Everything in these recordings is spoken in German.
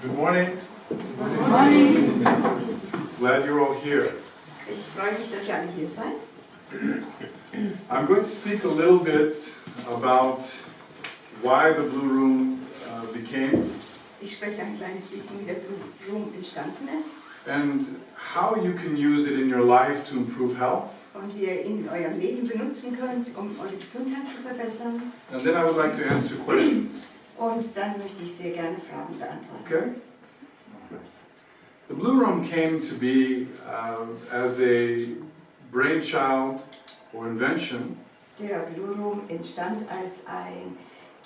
Good morning. Good morning. Glad you're all here. Ich freue mich, dass ihr alle hier seid. I'm going to speak a little bit about why the Blue Room became Ich spreche ein kleines bisschen, wie der Blue Room entstanden ist and how you can use it in your life to improve health. und wie ihr ihn in eurem Leben benutzen könnt, um eure Gesundheit zu verbessern. And then I would like to answer questions. Und dann möchte ich sehr gerne Fragen beantworten. Okay? The Blue Room came to be as a brainchild or invention Der Blue Room entstand als ein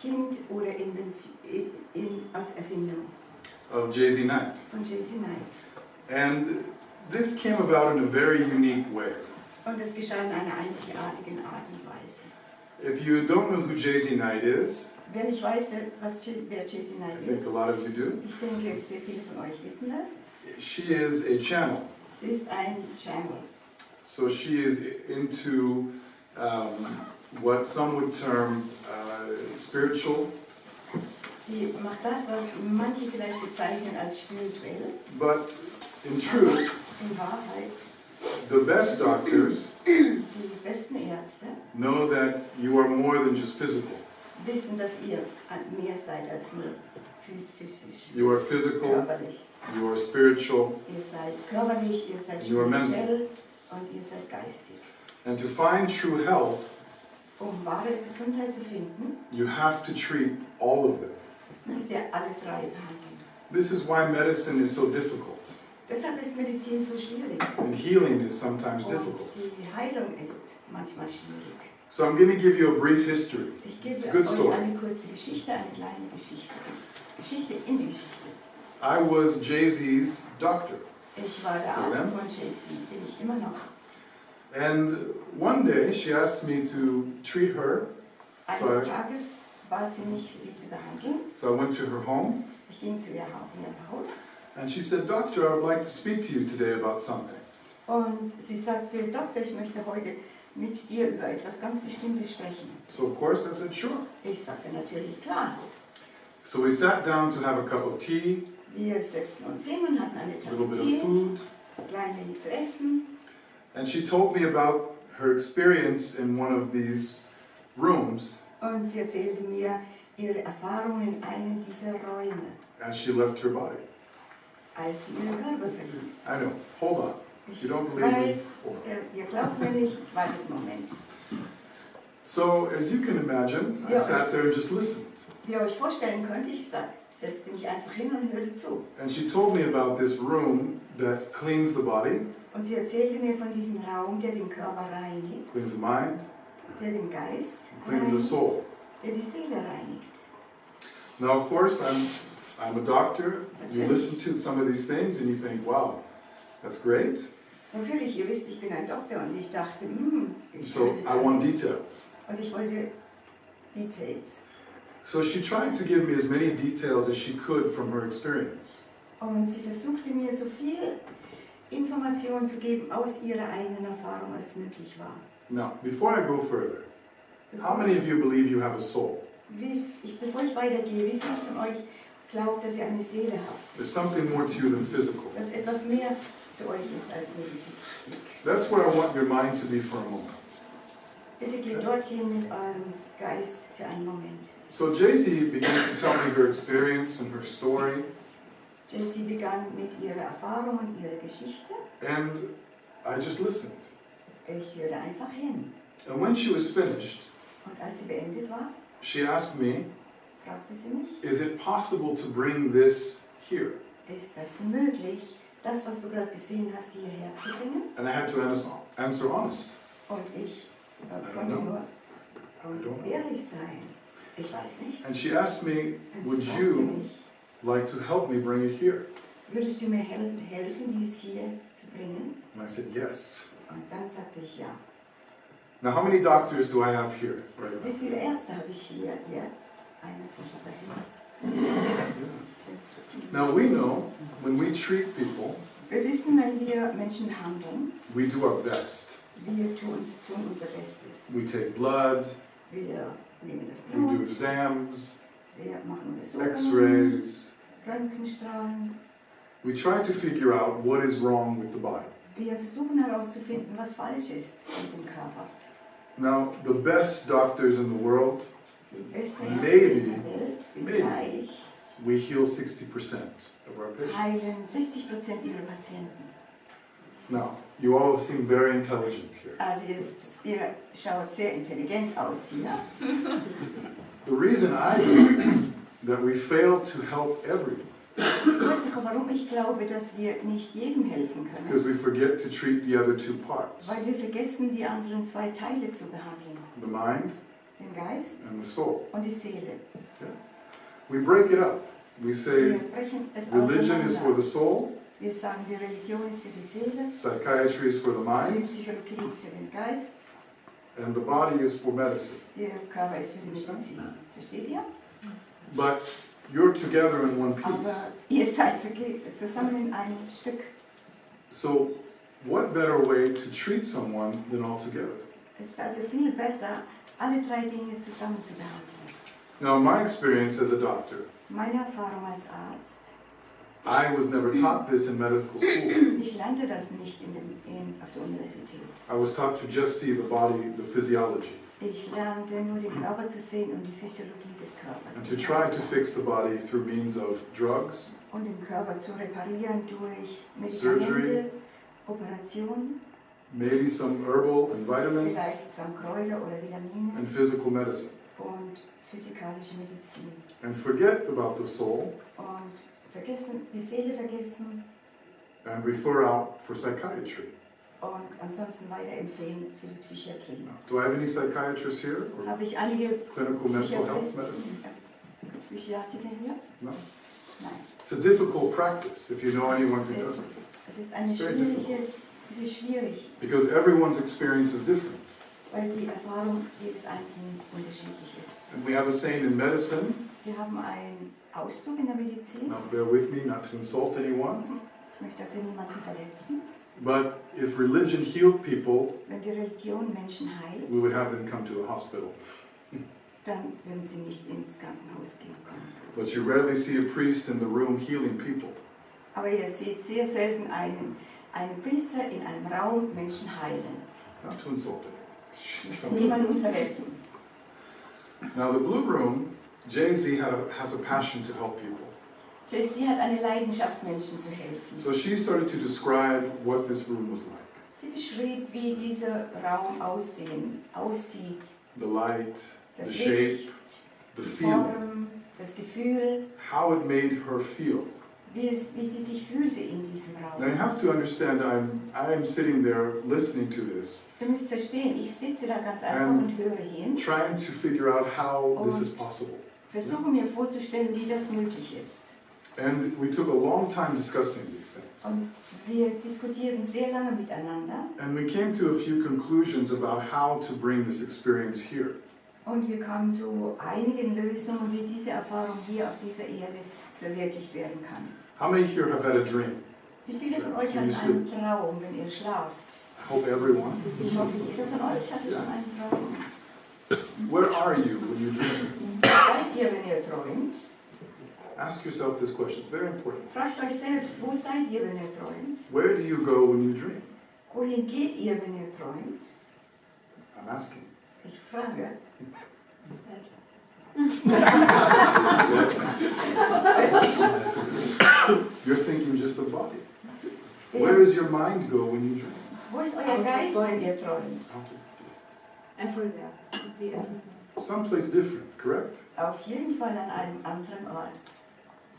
Kind oder als Erfindung of Jay-Z Knight. von Jay-Z Knight. And this came about in a very unique way. Und es geschah in einer einzigartigen Art und Weise. If you don't know who Jay-Z Knight is, Wer nicht weiß, wer Jay-Z I Knight think ist, a lot of you do, ich denke, sehr viele von euch wissen das. she is a channel. Sie ist ein Channel. So she is into what some would term spiritual, Sie macht das, was manche vielleicht bezeichnen als spirituell. but in truth, In Wahrheit, the best doctors die besten Ärzte know that you are more than just physical. wissen, dass ihr mehr seid als nur physisch, You are physical, körperlich. you are spiritual, Ihr seid körperlich, ihr seid You are spirituell und ihr seid geistig. and to find true health, Um wahre Gesundheit zu finden, you have to treat all of them. müsst ihr alle drei behandeln. This is why medicine is so difficult, Deshalb ist Medizin so schwierig. and healing is sometimes Und difficult. die Heilung ist manchmal schwierig. So I'm going to give you a brief history. Ich It's a gebe good euch story. eine kurze Geschichte, eine kleine Geschichte. Geschichte in die Geschichte. I was Jay-Z's doctor, Ich war der Still Arzt am? von Jay-Z, bin ich immer noch. and one day she asked me to treat her. Eines Sorry. Tages bat sie mich, sie zu behandeln. So I went to her home, Ich ging zu ihrem Haus and she said, "Doctor, I would like to speak to you today about something." und sie sagte, Doktor, ich möchte heute mit dir über etwas ganz Bestimmtes sprechen. So of course I said, "Sure." Ich sagte natürlich, klar. So we sat down to have a cup of tea, Wir setzten uns hin und hatten eine a little Tasse bit Tee, of food, klein wenig zu essen. and she told me about her experience in one of these rooms Und sie erzählte mir ihre Erfahrungen in einem dieser Räume, as she left her body. als sie ihren Körper verließ. I know, hold on. Ich You don't believe me? weiß, ihr glaubt mir nicht, wartet einen Moment. So as you can imagine, I Yeah. sat there and just listened. Wie ihr euch vorstellen könnt, ich setzte mich einfach hin und hörte zu. And she told me about this room that cleans the body, Und sie erzählte mir von diesem Raum, der den Körper reinigt, cleans the mind, der den Geist cleans the reinigt, soul. der die Seele reinigt. Now, of course, I'm a doctor. You listen to some of these things and you think, wow, that's great. Natürlich, ihr wisst, ich bin ein Doktor und ich dachte, ich So würde I want details. und ich wollte Details. So she tried to give me as many details as she could from her experience. Und sie versuchte mir so viel Informationen zu geben aus ihrer eigenen Erfahrung als möglich war. Now, before I go further, how many of you believe you have a soul? Bevor ich weitergehe, wie viele von euch glaubt, dass ihr eine Seele habt? There's something more to you than physical. Dass etwas mehr zu euch ist als nur die Physik. That's where I want your mind to be for a moment. Bitte geht dorthin mit eurem Geist für einen Moment. So Jay-Z began to tell me her experience and her story, Jay-Z begann mit ihrer Erfahrung und ihrer Geschichte. and I just listened. Ich hörte einfach hin. And when she was finished, Und als sie beendet war, she asked me, fragte sie mich, is it possible to bring this here? ist das möglich, das, was du gerade gesehen hast, hierher zu bringen? And I had to answer honest. Und ich I konnte don't nur know. ehrlich sein. Ich weiß nicht. And she asked me, Und would sie fragte you mich, like to help me bring it here? würdest du mir helfen, dies hier zu bringen? And I said, yes. Und dann sagte ich ja. Now, how many doctors do I have here right Wie now? viele Ärzte habe ich hier jetzt? Eines, zwei. Now, we know when we treat people, Wir wissen, wenn wir Menschen handeln, we do our best. wir tun unser Bestes. We take blood, Wir nehmen das we do Blut, exams, wir machen Untersuchungen, x-rays, Röntgenstrahlen. We try to figure out what is wrong with the body. Wir versuchen herauszufinden, was falsch ist mit dem Körper. Now, the best doctors in the world, Die besten Ärzte Maybe. in der Welt, Maybe. vielleicht, we heal 60% of our patients. heilen 60% ihrer Patienten. Now, you all seem very intelligent here. Also ihr schaut sehr intelligent aus hier. The reason I believe that we fail to help everyone Ich weiß nicht, warum ich glaube, dass wir nicht jedem helfen is können. because we forget to treat the other two parts, Weil wir vergessen, die anderen zwei Teile zu behandeln. the mind Den Geist and the soul. und die Seele. We break it up. We Wir say brechen es religion is for auseinander. the soul, Wir sagen, die Religion ist für die Seele, psychiatry is for the die mind, Psychologie ist für den Geist, and the body is for medicine. der Körper ist für die Medizin. Versteht ihr? But you're together in one Aber piece. ihr seid zusammen in einem Stück. So, what better way to treat someone than all together? Es ist also viel besser, alle drei Dinge zusammen zu behandeln. Now, my experience as a doctor, Meine Erfahrung als Arzt, I was never taught this in medical school. ich lernte das nicht auf der Universität. I was taught to just see the body, the physiology, Ich lernte nur den Körper zu sehen und die Physiologie des Körpers. and to try to fix the body through means of drugs, Und den Körper zu reparieren durch Surgery. Medikamente, Operationen, maybe some herbal and vitamins, vielleicht some Kräuter oder Vitamine and physical medicine. und physikalische Medizin. And forget about the soul Und die Seele vergessen and refer out for psychiatry. und ansonsten weiterempfehlen für die Psychiatrie. Do I have any psychiatrists here? Or Habe ich einige clinical mental health Psychiatristen, medicine? Psychiatriker hier? No. Nein. It's a difficult practice if you know anyone who does it. Es ist eine Very es ist schwierig, Because everyone's experience is different. weil die Erfahrung jedes Einzelnen unterschiedlich ist. And we have a saying in medicine, Wir haben einen Ausdruck in der Medizin, now bear with me not to insult anyone, ich möchte also niemanden verletzen, but if religion healed people, wenn die Religion Menschen heilt, we would have them come to the hospital. dann würden sie nicht ins Krankenhaus gehen können. But you rarely see a priest in the room healing people. Aber ihr seht sehr selten einen Priester in einem Raum Menschen heilen. Not to insult them. Just tell me. Niemand muss verletzen. Now the blue room, Jay-Z has a passion to help people. Jessie hat eine Leidenschaft, Menschen zu helfen. So she started to describe what this room was like. Sie beschrieb, wie dieser Raum aussieht. The light, Das the shape, Licht, the die feeling. Form, das Gefühl, How it made her feel. wie sie sich fühlte in diesem Now you Raum. have to understand, I'm sitting there listening to this, Ihr müsst verstehen, ich sitze da ganz einfach And- und höre hin, trying to figure out how this is possible. versuche mir vorzustellen, wie das möglich ist. And we took a long time discussing these things. Und wir diskutierten sehr lange miteinander And we came to a few conclusions about how to bring this experience here. und wir kamen zu einigen Lösungen, wie diese Erfahrung hier auf dieser Erde verwirklicht werden kann. How many here have had a dream? Wie viele von euch When hatten you einen sleep. Traum, wenn ihr schlaft? I hope everyone. Ich hoffe, jeder von euch hatte schon einen Traum. Where are you when you dream? Wo seid ihr, wenn ihr träumt? Ask yourself this question, it's very important. Fragt euch selbst, wo seid ihr, wenn ihr träumt? Where do you go when you dream? Wohin geht ihr, wenn ihr träumt? I'm asking. Ich frage. You're thinking just of body. Where does your mind go when you dream? Wo ist euer Geist, wenn ihr träumt? Everywhere. Could be everywhere. Someplace different, correct? Auf jeden Fall an einem anderen Ort.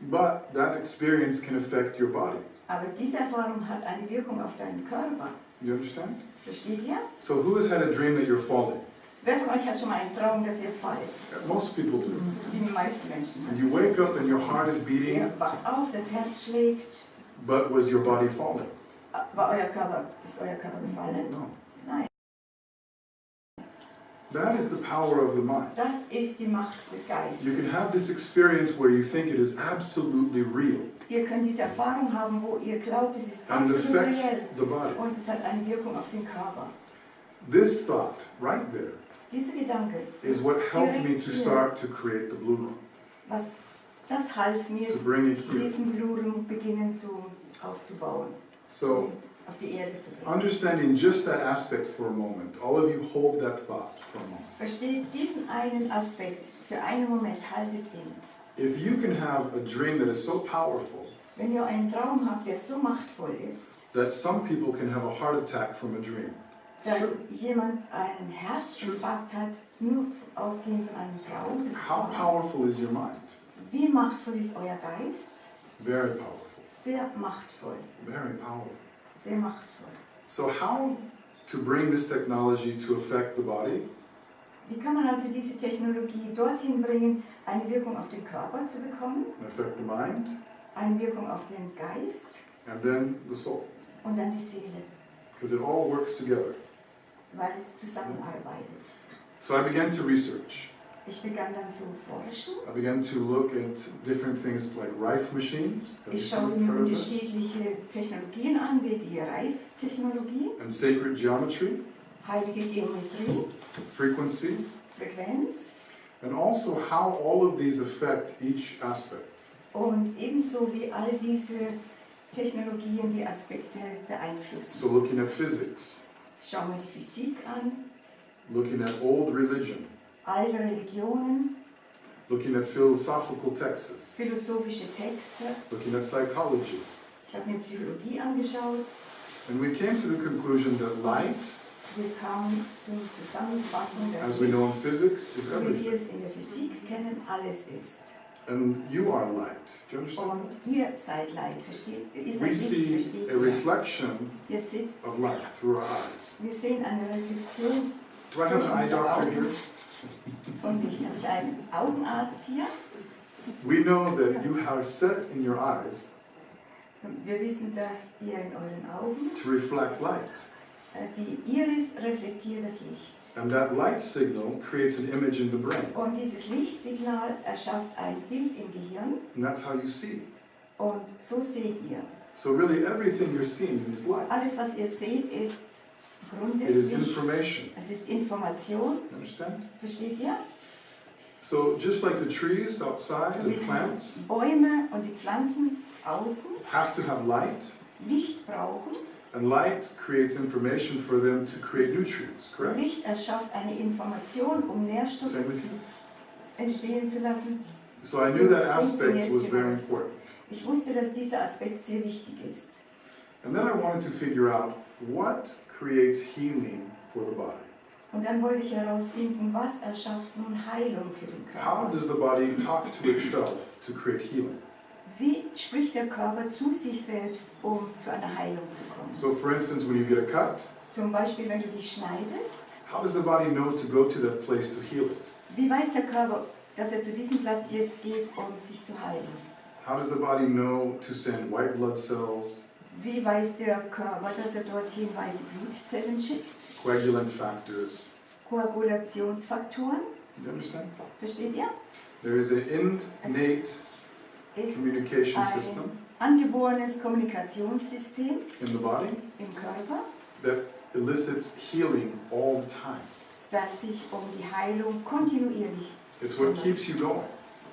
But that experience can affect your body. Aber diese Erfahrung hat eine Wirkung auf deinen Körper. You understand? Versteht ihr? So who has had a dream that you're falling? Wer von euch hat schon mal einen Traum, dass ihr fallt? Most people do. Die meisten Menschen And haben you wake up and your heart is Ihr beating, wacht auf, das Herz schlägt. but was your body falling? Ist euer Körper gefallen? No. Nein. That is the power of the mind. Das ist die Macht des Geistes. You can have this experience where you think it is absolutely real Ihr könnt diese Erfahrung haben, wo ihr glaubt, es ist and absolut affects reell. the body. Und es hat eine Wirkung auf den Körper. This thought right there Dieser Gedanke, is what helped me to start to create the blue room. was Das half mir, to bring it here. diesen Blue Room aufzubauen, So, auf die Erde zu bringen. understanding just that aspect for a moment, all of you hold that thought for a moment. Versteht diesen einen Aspekt für einen Moment, haltet ihn. If you can have a dream that is so powerful Wenn ihr einen Traum habt, der so machtvoll ist, that some people can have a heart attack from a dream, it's dass true. jemand einen Herzinfarkt hat, nur ausgehend von einem Traum. Das ist How wahr. powerful is your mind? Wie machtvoll ist euer Geist? Very powerful. Sehr machtvoll. Very powerful. Sehr machtvoll. So how to bring this technology to affect the body? Wie kann man also diese Technologie dorthin bringen, eine Wirkung auf den Körper zu bekommen, And affect the mind, eine Wirkung auf den Geist and then the soul. und dann die Seele, Because it all works together. weil es zusammenarbeitet. So I began to research. Ich begann dann zu forschen. I began to look at different things like Rife machines. Have you Ich schaute seen mir heard of this? unterschiedliche Technologien an, wie die Reif-Technologie, And sacred geometry, heilige Geometrie, frequency, Frequenz and also how all of these affect each aspect. und ebenso wie all diese Technologien die Aspekte beeinflussen. So looking at physics, Schauen wir die Physik an, looking at old religion, alte Religionen, looking at philosophical texts, philosophische Texte. looking at psychology. Ich habe mir Psychologie angeschaut. And we came to the conclusion that light, Wir kamen zur Zusammenfassung, dass as we know in physics, is so wie wir everything. es in der Physik kennen, alles ist. And you are light. Do you understand? Und ihr seid Leid, versteht? Ihr We seid Licht, see versteht a ihr? reflection Ihr seht, of light through our eyes. wir sehen eine Reflexion Do I have an eye doctor here? von Licht. Habe ich einen Augenarzt hier? We know that you have set in your eyes Wir wissen, dass ihr in euren Augen, to reflect light. die Iris reflektiert das Licht. And that light signal creates an image in the brain. Und dieses Lichtsignal erschafft ein Bild im Gehirn And that's how you see. und so seht ihr. So really everything you're seeing is light. Alles, was ihr seht, ist im Grunde It is Licht. information. Es ist Information, You understand? versteht ihr? So just like the trees outside So and wie plants die Bäume und die Pflanzen außen have to have light, Licht brauchen. and light creates information for them to create nutrients, correct? Licht erschafft eine Information, um Nährstoffe Same with you? entstehen zu lassen. So I knew that aspect was very important. Ich wusste, dass dieser Aspekt sehr wichtig ist. And then I wanted to figure out what creates healing for the body. Und dann wollte ich herausfinden, was erschafft nun Heilung für den How Körper. does the body talk to itself to create healing? Wie spricht der Körper zu sich selbst, um zu einer Heilung zu kommen? So for instance, when you get a cut, Zum Beispiel, wenn du dich schneidest, how does the body know to go to that place to heal it? wie weiß der Körper, dass er zu diesem Platz jetzt geht, um sich zu heilen? How does the body know to send white blood cells, Wie weiß der Körper, dass er dorthin weiße Blutzellen schickt? coagulant factors? Koagulationsfaktoren, You understand? versteht ihr? There is an innate Ist communication ein system angeborenes Kommunikationssystem in the body im Körper, that elicits healing all the time. das sich um die Heilung kontinuierlich It's what kümmert. keeps you going.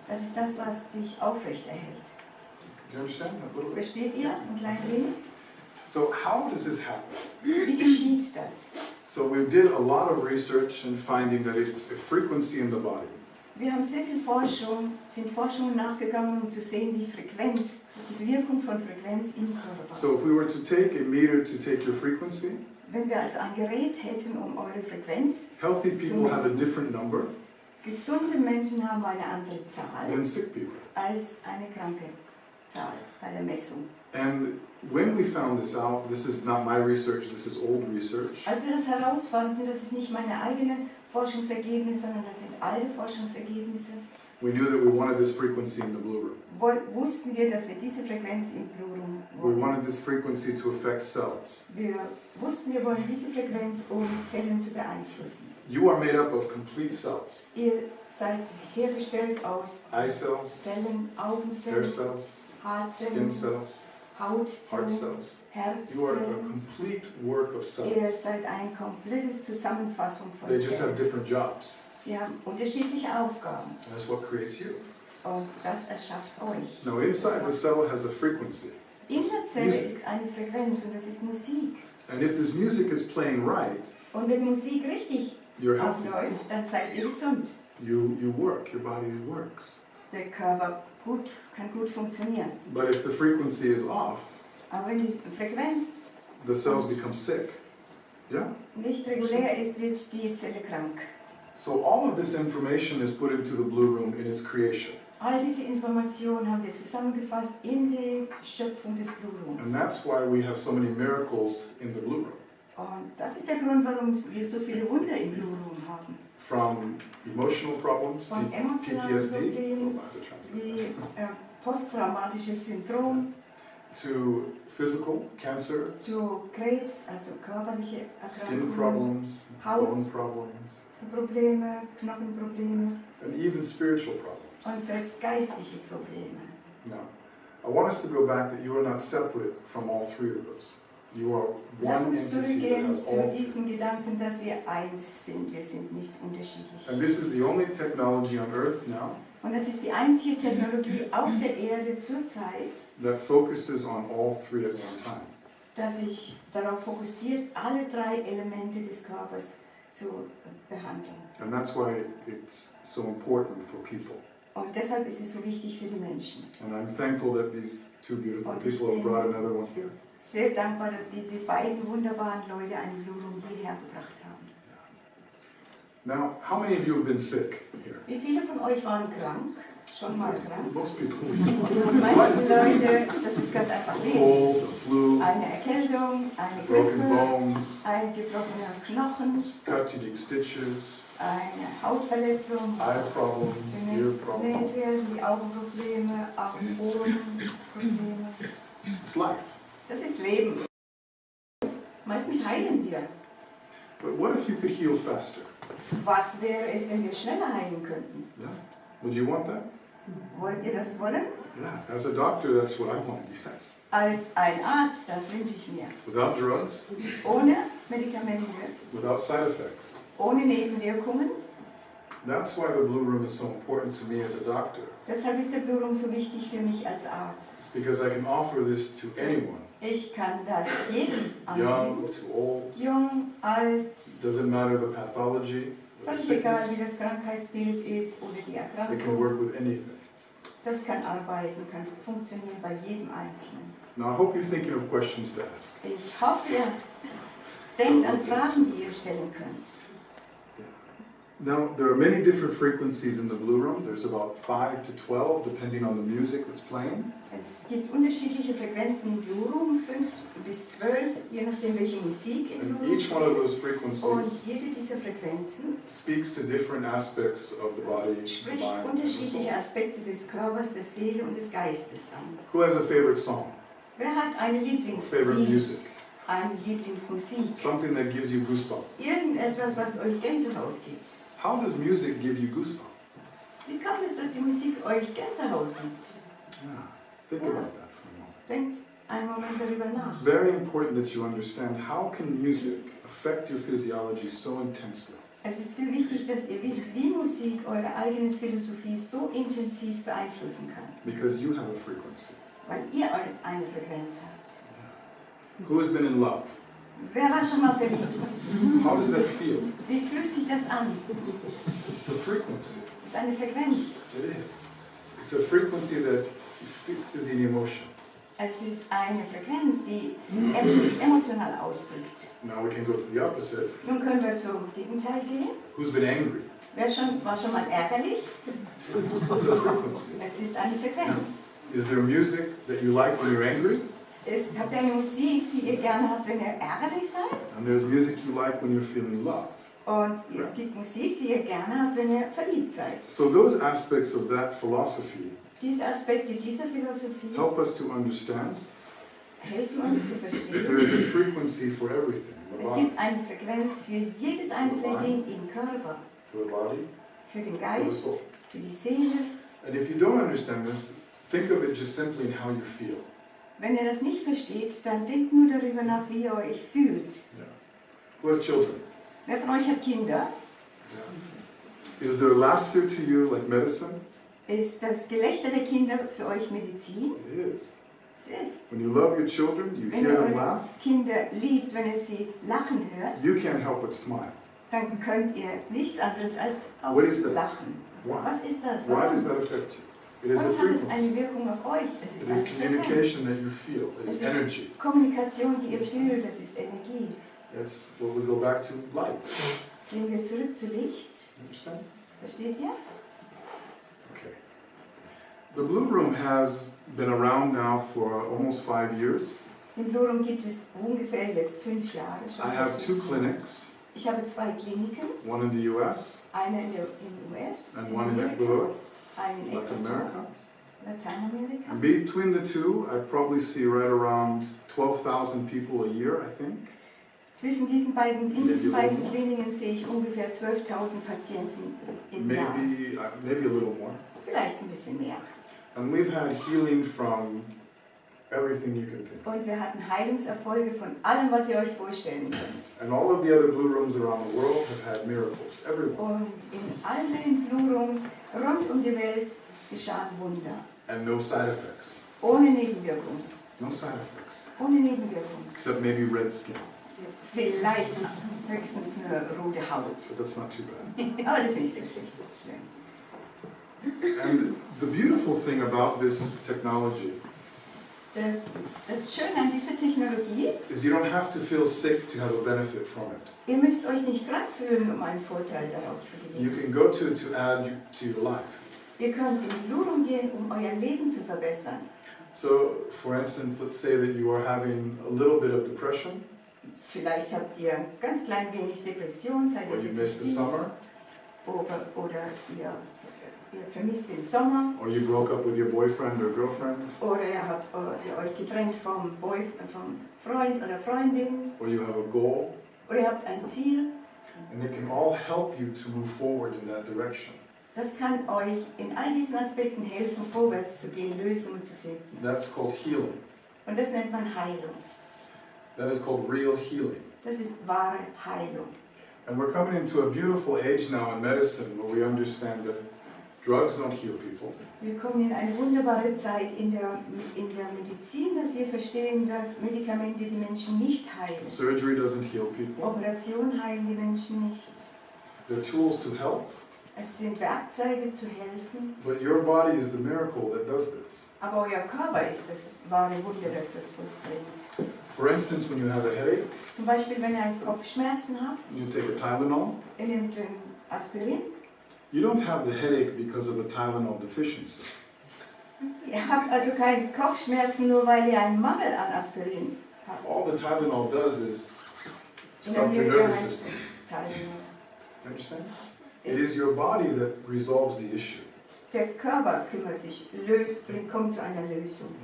Das ist das, was dich aufrechterhält. Do you understand that little bit? Versteht ihr ein klein wenig? So how does this happen? Wie geschieht das? So we did a lot of research and finding that it's a frequency in the body. Wir haben sehr viel sind Forschungen nachgegangen, um zu sehen, wie Frequenz, die Wirkung von Frequenz im Körper. So if we were to take a meter to take your frequency, Wenn wir also ein Gerät hätten, um eure Frequenz, healthy people have a different number gesunde Menschen haben eine andere Zahl than sick people. als eine kranke Zahl bei der Messung. And when we found this out, this is not my research, this is old research. Als wir das herausfanden, das ist nicht meine eigene Forschungsergebnis, sondern das sind alte Forschungsergebnisse, We knew that we wanted this frequency in the blue room. wussten wir, dass wir diese Frequenz im Blue Room We wollen. wanted this frequency to affect cells. Wir wussten, wir wollen diese Frequenz, um Zellen zu beeinflussen. You are made up of complete cells. Ihr seid hergestellt aus Eye cells, Zellen, hair Augenzellen, cells, skin Haarzellen, cells, heart Hautzellen, cells. You are a Herzzellen. complete work of Ihr cells. seid eine komplette Zusammenfassung von They just have Zellen. different jobs. Sie haben unterschiedliche Aufgaben. And that's what creates you. Und das erschafft euch. Now inside the cell has a frequency. In der Zelle ist eine Frequenz und das ist Musik. And if this music is playing right, Und wenn Musik richtig you're healthy. abläuft, dann seid ihr gesund. You work, your body works. Der Körper kann gut funktionieren. But if the frequency is off, Aber wenn die Frequenz the cells become sick. Yeah? nicht regulär ist, wird die Zelle krank. So all of this information is put into the blue room in its creation. All diese Informationen haben wir zusammengefasst in die Schöpfung des Blue And Rooms. that's why we have so many miracles in the blue room. Und das ist der Grund, warum wir so viele Wunder im Blue Room haben. From emotional problems, Von emotionalen PTSD, Problemen wie posttraumatisches Syndrom, to physical cancer, zu Krebs, also körperliche skin Erkrankungen, problems, Haut. bone problems, Probleme, Knochenprobleme and even spiritual problems. und selbst geistige Probleme. Now, I want us to go back that you are not separate from all three of those. You are Lass one uns entity that zurückgehen has zu all three. diesem Gedanken, dass wir eins sind. Wir sind nicht unterschiedlich. And this is the only technology on Earth now Und das ist die einzige Technologie auf der Erde zurzeit, that focuses on all three at one time. dass sich darauf fokussiert, alle drei Elemente des Körpers zu behandeln. And that's why it's so important for people. Und deshalb ist es so wichtig für die Menschen. And I'm thankful that these two beautiful Und ich people have bin brought another one here. sehr dankbar, dass diese beiden wunderbaren Leute einen Blue Room hierher gebracht haben. Now, how many of you have been sick here? Wie viele von euch waren krank? Schon mal krank? Most people. Die meisten Leute, das ist ganz einfach Leben. Cold, the flu, Eine Erkältung, eine broken Grippe, bones, ein gebrochener Knochen, cut, you need stitches, eine Hautverletzung, eye problems, ear problems. genäht werden, die Augenprobleme, Ohrenprobleme. It's life. Das ist Leben. Meistens heilen wir. But what if you could heal faster? Was wäre es, wenn wir schneller heilen könnten? Yeah? Would you want that? Wollt ihr das wollen? Yeah. As a doctor, that's what I want, yes. Als ein Arzt, das wünsche ich mir. Without drugs, Ohne Medikamente, without side effects. ohne Nebenwirkungen. That's why the blue room is so important to me as a doctor. Deshalb ist der Blue Room so wichtig für mich als Arzt. It's because I can offer this to anyone, Ich kann das jedem young anbieten. to old. Jung, alt, Doesn't matter the pathology, or the völlig egal sickness. wie das Krankheitsbild ist oder die It can Erkrankung. work with anything. Das kann arbeiten, kann funktionieren bei jedem Einzelnen. Now I hope you're thinking of questions to ask. Ich hoffe, ihr denkt an Fragen, die ihr stellen könnt. Now there are many different frequencies in the blue room. There's about 5 to 12 depending on the music that's playing. Es gibt unterschiedliche Frequenzen im Blue Room, 5 bis 12, je nachdem welche Musik im And Blue Room each one of spielt. those Und frequencies jede dieser Frequenzen speaks to different aspects of the body, the spricht mind, and the unterschiedliche soul. Aspekte des Körpers, der Seele und des Geistes an. Who has a favorite song? Wer hat eine Favorite Lieblingslied, music? eine Lieblingsmusik? Something that gives you goosebumps. Irgendetwas, was euch Gänsehaut gibt. How does music give you goosebumps? Wie kommt es, dass die Musik euch Gänsehaut gibt? Yeah, think about that for a moment. Denkt einen Moment darüber It's nach. very important that you understand how can music affect your physiology so intensely. Es ist sehr wichtig, dass ihr wisst, wie Musik eure eigene Philosophie so intensiv beeinflussen kann, Because you have a frequency. weil ihr eine Frequenz habt. Who has been in love? Wer war schon mal verliebt? How does that feel? Wie fühlt sich das an? It's a frequency. Das ist eine Frequenz. It is. It's a frequency that fixes the emotion. Es ist eine Frequenz, die sich emotional ausdrückt. Now we can go to the opposite. Nun können wir zum Gegenteil gehen. Who's been angry? War schon mal ärgerlich? It's a frequency. Es ist eine Frequenz. Is there music that you like when you're angry? Habt ihr eine Musik, die ihr gerne habt, wenn ihr ärgerlich seid? And there's music you like when you're feeling love. Und es gibt Musik, die ihr gerne habt, wenn ihr verliebt seid. So those aspects of that philosophy Diese Aspekte dieser Philosophie help us to understand helfen uns zu that verstehen. there is a frequency for everything. The Es body, gibt eine Frequenz für jedes einzelne Ding im Körper. for the body, Für den for the Geist, soul. für die Seele. And if you don't understand this, think of it just simply in how you feel. Wenn ihr das nicht versteht, dann denkt nur darüber nach, wie ihr euch fühlt. Yeah. Who has children? Wer von euch hat Kinder? Is there laughter to you like medicine? Ist das Gelächter der Kinder für euch Medizin? It is. Es ist. When you love your children, you Wenn hear ihr them eure laugh, Kinder liebt, wenn ihr sie lachen hört, you can't help but smile. dann könnt ihr nichts anderes als auch What is that? lachen. Why? Was ist das? Why Warum? does that affect you? It is a Warum hat es frequency. eine Wirkung auf euch? Es ist It eine is Frequenz. communication that you feel. It Es is ist energy. Kommunikation, die ihr fühlt, das ist Energie. That's what we go back to light. Gehen wir zurück zu Licht. Understand? Versteht ihr? Okay. The Blue Room has been around now for almost 5 years. Den Blue Room gibt es ungefähr jetzt 5 Jahre schon. I have 2 clinics, Ich habe 2 Kliniken, one in the US eine in den US, and in one in Amerika, Ecuador, eine in Latin Ecuador, America. Lateinamerika. And between the two, I probably see right around 12,000 people a year, I think. In diesen beiden Kliniken sehe ich ungefähr 12.000 Patienten im Jahr. Maybe a little more. Vielleicht ein bisschen mehr. And we've had healing from everything you can think. Und wir hatten Heilungserfolge von allem, was ihr euch vorstellen könnt. And all of the other Blue Rooms around the world have had miracles, everyone. Und in allen den Blue Rooms rund um die Welt geschahen Wunder. And no side effects. Ohne Nebenwirkungen. No side effects. Ohne Nebenwirkungen. Except maybe red skin. Vielleicht höchstens eine rote Haut. But that's not too bad. Aber das ist nicht so schlimm. And the beautiful thing about this technology Das Schöne an dieser Technologie, is you don't have to feel sick to have a benefit from it. ihr müsst euch nicht krank fühlen, um einen Vorteil daraus zu You gewinnen. can go to it to add to your life. Ihr könnt in den Blue Room gehen, um euer Leben zu verbessern. So, for instance, let's say that you are having a little bit of depression, Vielleicht habt ihr ein ganz klein wenig Depression, seid or ihr you missed the depressiv, summer, oder ihr vermisst den Sommer, or you broke up with your boyfriend or girlfriend, oder ihr habt ihr euch getrennt vom Freund oder Freundin, or you have a goal, oder ihr habt ein Ziel. and it can all help you to move forward in that direction. Das kann euch in all diesen Aspekten helfen, vorwärts zu gehen, Lösungen zu finden. That's called healing. Und das nennt man Heilung. That is called real healing. Das ist wahre Heilung. And we're coming into a beautiful age now in medicine where we understand that drugs don't heal people. Wir kommen in eine wunderbare Zeit in der Medizin, dass wir verstehen, dass Medikamente die Menschen nicht heilen. Surgery doesn't heal people. Operationen heilen die Menschen nicht. They're tools to help, Es sind Werkzeuge zu helfen, but your body is the miracle that does this. aber euer Körper ist das wahre Wunder, das das vollbringt. For instance, when you have a headache, Zum Beispiel, wenn ihr Kopfschmerzen habt, you take a Tylenol. ihr nehmt ein Aspirin. You don't have the headache because of a Tylenol deficiency. Ihr habt also keine Kopfschmerzen, nur weil ihr einen Mangel an Aspirin habt. All the Tylenol does is In stop your Amerika nervous heißt es system. Tylenol. You understand? It is your body that resolves the issue. Der Körper kümmert sich, kommt zu einer Lösung.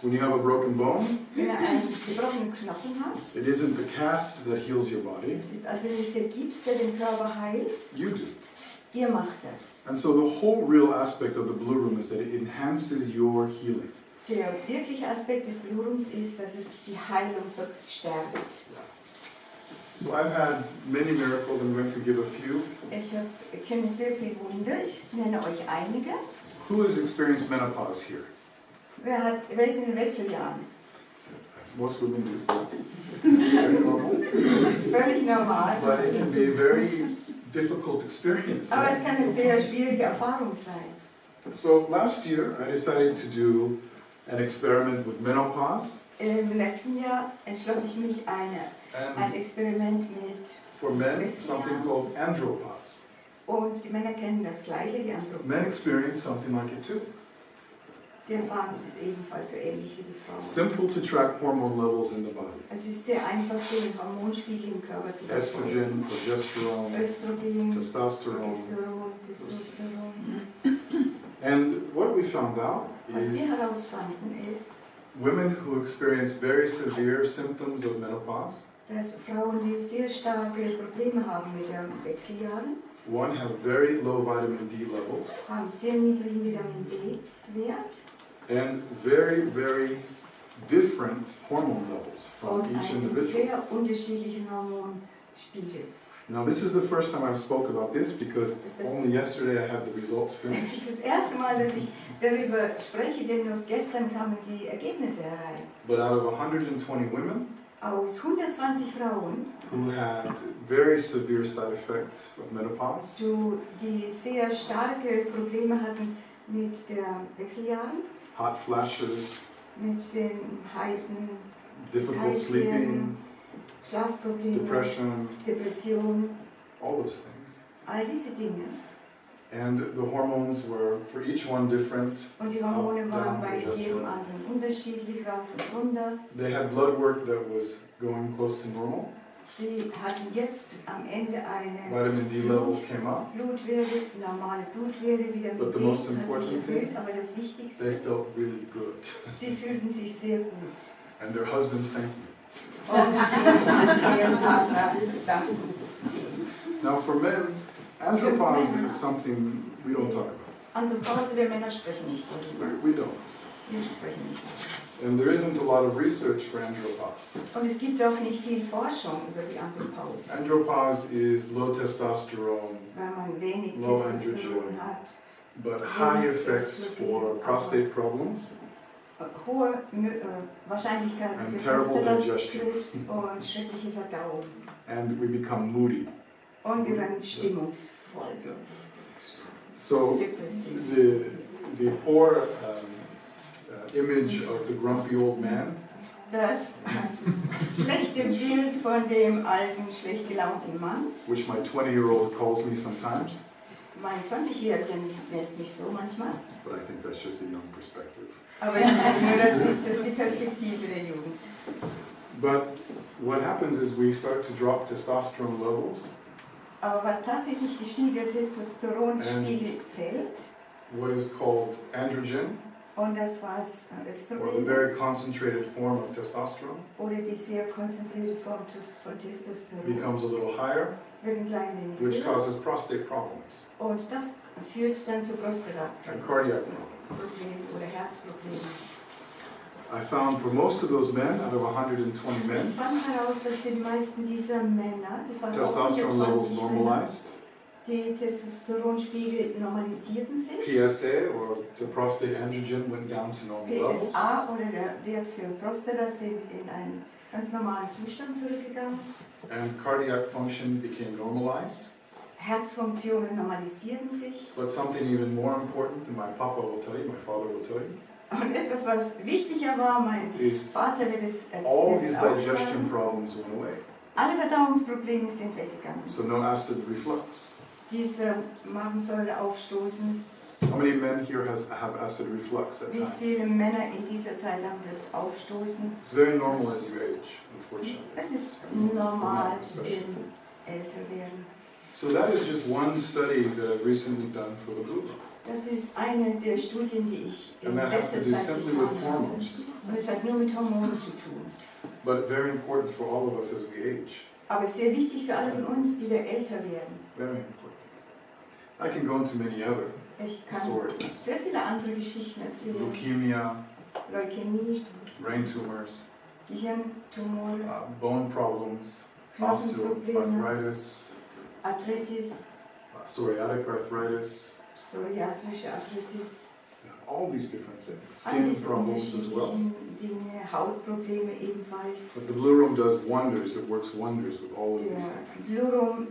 When you have a broken bone, Wenn ihr einen gebrochenen Knochen habt, it isn't the cast that heals your body. es ist also nicht der Gips, der den Körper heilt, You do. ihr macht das. And so the whole real aspect of the Blue Room is that it enhances your healing. Der wirkliche Aspekt des Blue Rooms ist, dass es die Heilung verstärkt. So I've had many miracles. I'm going to give a few. Ich kenne sehr viele Wunder, ich nenne euch einige. Who has experienced menopause here? Wer ist in den Wechseljahren? Most women do. Very normal. Das ist völlig normal. But it can be a very difficult experience. Aber es kann eine sehr schwierige Erfahrung sein. So last year I decided to do an experiment with menopause. Im letzten Jahr entschloss ich mich, ein And Experiment mit, for men, something called andropause. und die Männer kennen das Gleiche, die anderen. Men experience something like it too. Sie erfahren es ebenfalls so ähnlich wie die Frauen. Simple to track hormone levels in the body. Es ist sehr einfach, den Hormonspiegel im Körper zu verfolgen. Estrogen, progesterone, Östrogen, testosterone. Testosteron. And what we found out Was wir is herausfanden ist, women who experience very severe symptoms of menopause, dass Frauen, die sehr starke Probleme haben mit den Wechseljahren, one, have very low vitamin D levels, haben sehr niedrigen Vitamin D-Wert and very, very different hormone levels from und each einen individual. sehr unterschiedlichen Hormonspiegel. Now this is the first time I've spoke about this because only yesterday I had the results Das finished. ist das erste Mal, dass ich darüber spreche, denn noch gestern kamen die Ergebnisse herein. But out of 120 women Aus 120 Frauen, who had very severe side effects of menopause, die sehr starke Probleme hatten mit der Wechseljahren, hot flashes, mit den heißen difficult sleeping, Schlafproblemen, depression, Depression, all those things. all diese Dinge. And the hormones were for each one different. Und die Hormone Up, waren down, bei jedem progesterone. anderen unterschiedlich, rauf und runter. They had blood work that was going close to normal. Sie hatten jetzt am Ende eine Vitamin D levels came up. Blutwerte, normale Blutwerte, Vitamin But the D most hat important sich erhöht, thing, aber das They Wichtigste, felt really good. sie fühlten sich sehr gut. And their husbands thanked me. Und die ihren Partner danken. Now for men, andropause is something we don't talk about. Andropause, wir Männer sprechen nicht darüber. We don't. Wir sprechen nicht darüber. And there isn't a lot of research for andropause. Und es gibt auch nicht viel Forschung über die Andropause, Andropause is low testosterone, weil man wenig Low Testosteron androgen. hat, but high effects for prostate problems hohe Wahrscheinlichkeit And für terrible digestion. Prostatakrebs und schreckliche Verdauung. and we become moody. Und wir werden stimmungsvoll, So depressiv. the poor image of the grumpy old man Das schlechte Bild von dem alten, schlecht gelaunten Mann. which my 20-year-old calls me sometimes, Mein 20-Jähriger nennt mich so manchmal. but I think that's just a young perspective. Aber ich meine nur, das ist die Perspektive der Jugend. But what happens is we start to drop testosterone levels, Aber was tatsächlich geschieht, der Testosteronspiegel fällt. what is called androgen, Und das, was or the Östrogen very ist, concentrated form of testosterone, oder die sehr konzentrierte Form von Testosteron, becomes a little higher, wird ein klein wenig which höher. causes prostate problems Und das führt dann zu and Prostataproblemen cardiac problems. oder Herzproblemen. I found for most of those men, out of 120 Ich men, fand heraus, dass für die meisten dieser Männer, das waren auch testosterone levels 120 Männer, normalized. die Testosteronspiegel normalisierten sich. PSA, or the prostate androgen, went down to normal levels. PSA oder der Wert für Prostata sind in einen ganz normalen Zustand zurückgegangen. And cardiac function became normalized. Herzfunktionen normalisierten sich. But something even more important than my papa will tell you, my father will tell you, Und etwas, was wichtiger war, mein is Vater wird es all these auch digestion sagen, problems went away. alle Verdauungsprobleme sind weggegangen. So no acid reflux. Diese Magensäure aufstoßen. How many men here have acid reflux at Wie times? viele Männer in dieser Zeit haben das Aufstoßen? It's very normal as you age, unfortunately. Es ist normal im Älterwerden. So that is just one study that I've recently done for the Blue Book. Das ist eine der Studien, die ich in And that has to letzter do Zeit simply getan with habe. hormones, Und es hat nur mit Hormonen zu tun. but very important for all of us as we age. Aber sehr wichtig für alle von uns, die wir älter werden. Very important. I can go into many other Ich kann stories. sehr viele andere Geschichten erzählen. Leukemia, Leukämie, brain tumors, Gehirntumor, bone problems, Knochenprobleme, osteoarthritis, Arthritis, psoriatic arthritis, psoriatrische Arthritis. all these different things. All Skin diese problems as well. unterschiedlichen Dinge, Hautprobleme ebenfalls. But the Blue Room does wonders. It works wonders with all of Der these things. Blue Room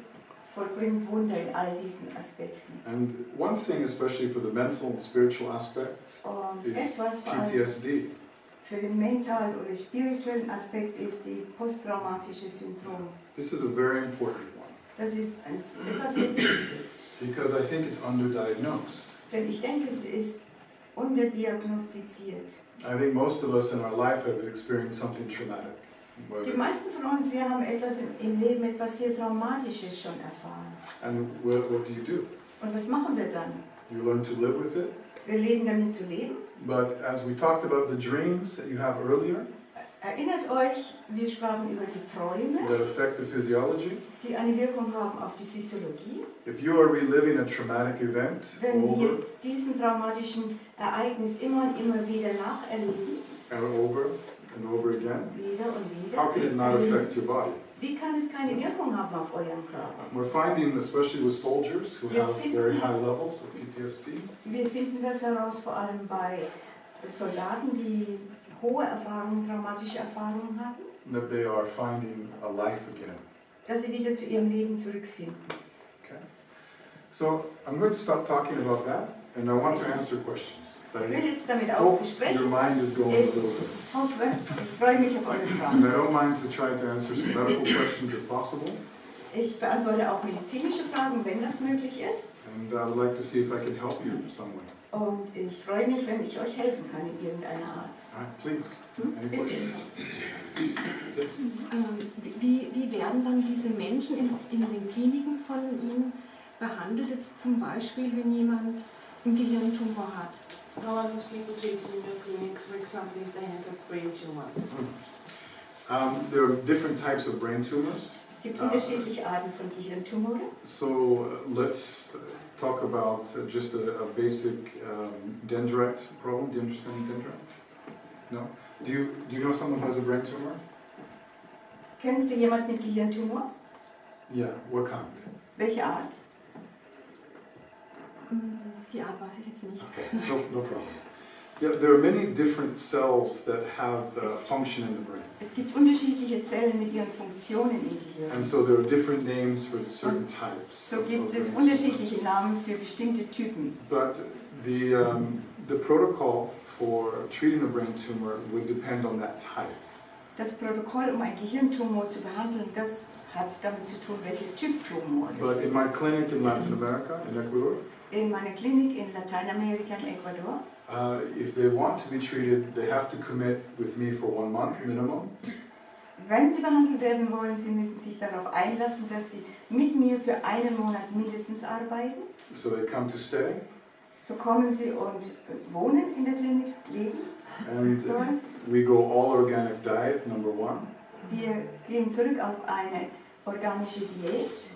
vollbringt Wunder in all diesen Aspekten. And one thing, especially for the mental and spiritual aspect, Und is etwas vor allem PTSD. für den mentalen oder spirituellen Aspekt ist die posttraumatische Syndrom. This is a very important one Das ist etwas sehr Wichtiges. because I think it's underdiagnosed. Denn ich denke, es ist unterdiagnostiziert. I think most of us in our life have experienced something traumatic. Die Whether, meisten von uns, wir haben etwas im Leben, etwas sehr Traumatisches schon erfahren. and what do you do? Und was machen wir dann? You learn to live with it. Wir leben damit zu leben. But as we talked about the dreams that you have earlier Erinnert euch, wir sprachen über die Träume, that affect the physiology, die eine Wirkung haben auf die Physiologie. if you are reliving a traumatic event Wenn over wir diesen traumatischen Ereignis immer und immer wieder nacherleben, and over again, wieder und wieder, how can it not affect your body? Wie kann es keine Wirkung haben auf euren Körper? We're finding, especially with soldiers who have very high levels of PTSD, Wir finden das heraus vor allem bei Soldaten, die hohe Erfahrungen, traumatische Erfahrungen hatten, that they are finding a life again. dass sie wieder zu ihrem Leben zurückfinden. Okay? So I'm going to stop talking about that, and I want to answer questions. So Ich will I jetzt damit hope aufzusprechen. your mind is going a little bit. Ich hoffe, ich freue mich auf eure And Fragen. I don't mind to try to answer some medical questions if possible, Ich beantworte auch medizinische Fragen, wenn das möglich ist. and I would like to see if I can help you in some way. Und ich freue mich, wenn ich euch helfen kann in irgendeiner Art. All right, please. Any Bitte. questions? Yes. Wie werden dann diese Menschen in den Kliniken von Ihnen behandelt? Jetzt zum Beispiel, wenn jemand einen Gehirntumor hat. How are those people treated in your clinics, for example, if they have a brain tumor? There are different types of brain tumors. Es gibt unterschiedliche Arten von Gehirntumoren. So let's talk about just a basic dendrite problem. Do you understand dendrite? No? Do you know someone who has a brain tumor? Kennst du jemanden mit Gehirntumor? Yeah, what kind? Welche Art? Die Art weiß ich jetzt nicht. Okay, no problem. Yeah, there are many different cells that have function in the brain. Es gibt unterschiedliche Zellen mit ihren Funktionen im Gehirn. And so there are different names for certain types. So gibt of es brain unterschiedliche tumors. Namen für bestimmte Typen. But the protocol for treating a brain tumor would depend on that type. Das Protokoll, um einen Gehirntumor zu behandeln, das hat damit zu tun, welcher Typ Tumor das But in my ist. clinic in Latin America, in Ecuador, In meiner Klinik in Lateinamerika, in Ecuador, if they want to be treated, they have to commit with me for 1 month minimum. wenn sie behandelt werden wollen, sie müssen sich darauf einlassen, dass sie mit mir für einen Monat mindestens arbeiten. So they come to stay, So kommen sie und wohnen in der Klinik, leben and dort. we go all organic diet, number 1. Wir gehen zurück auf eine organische Diät.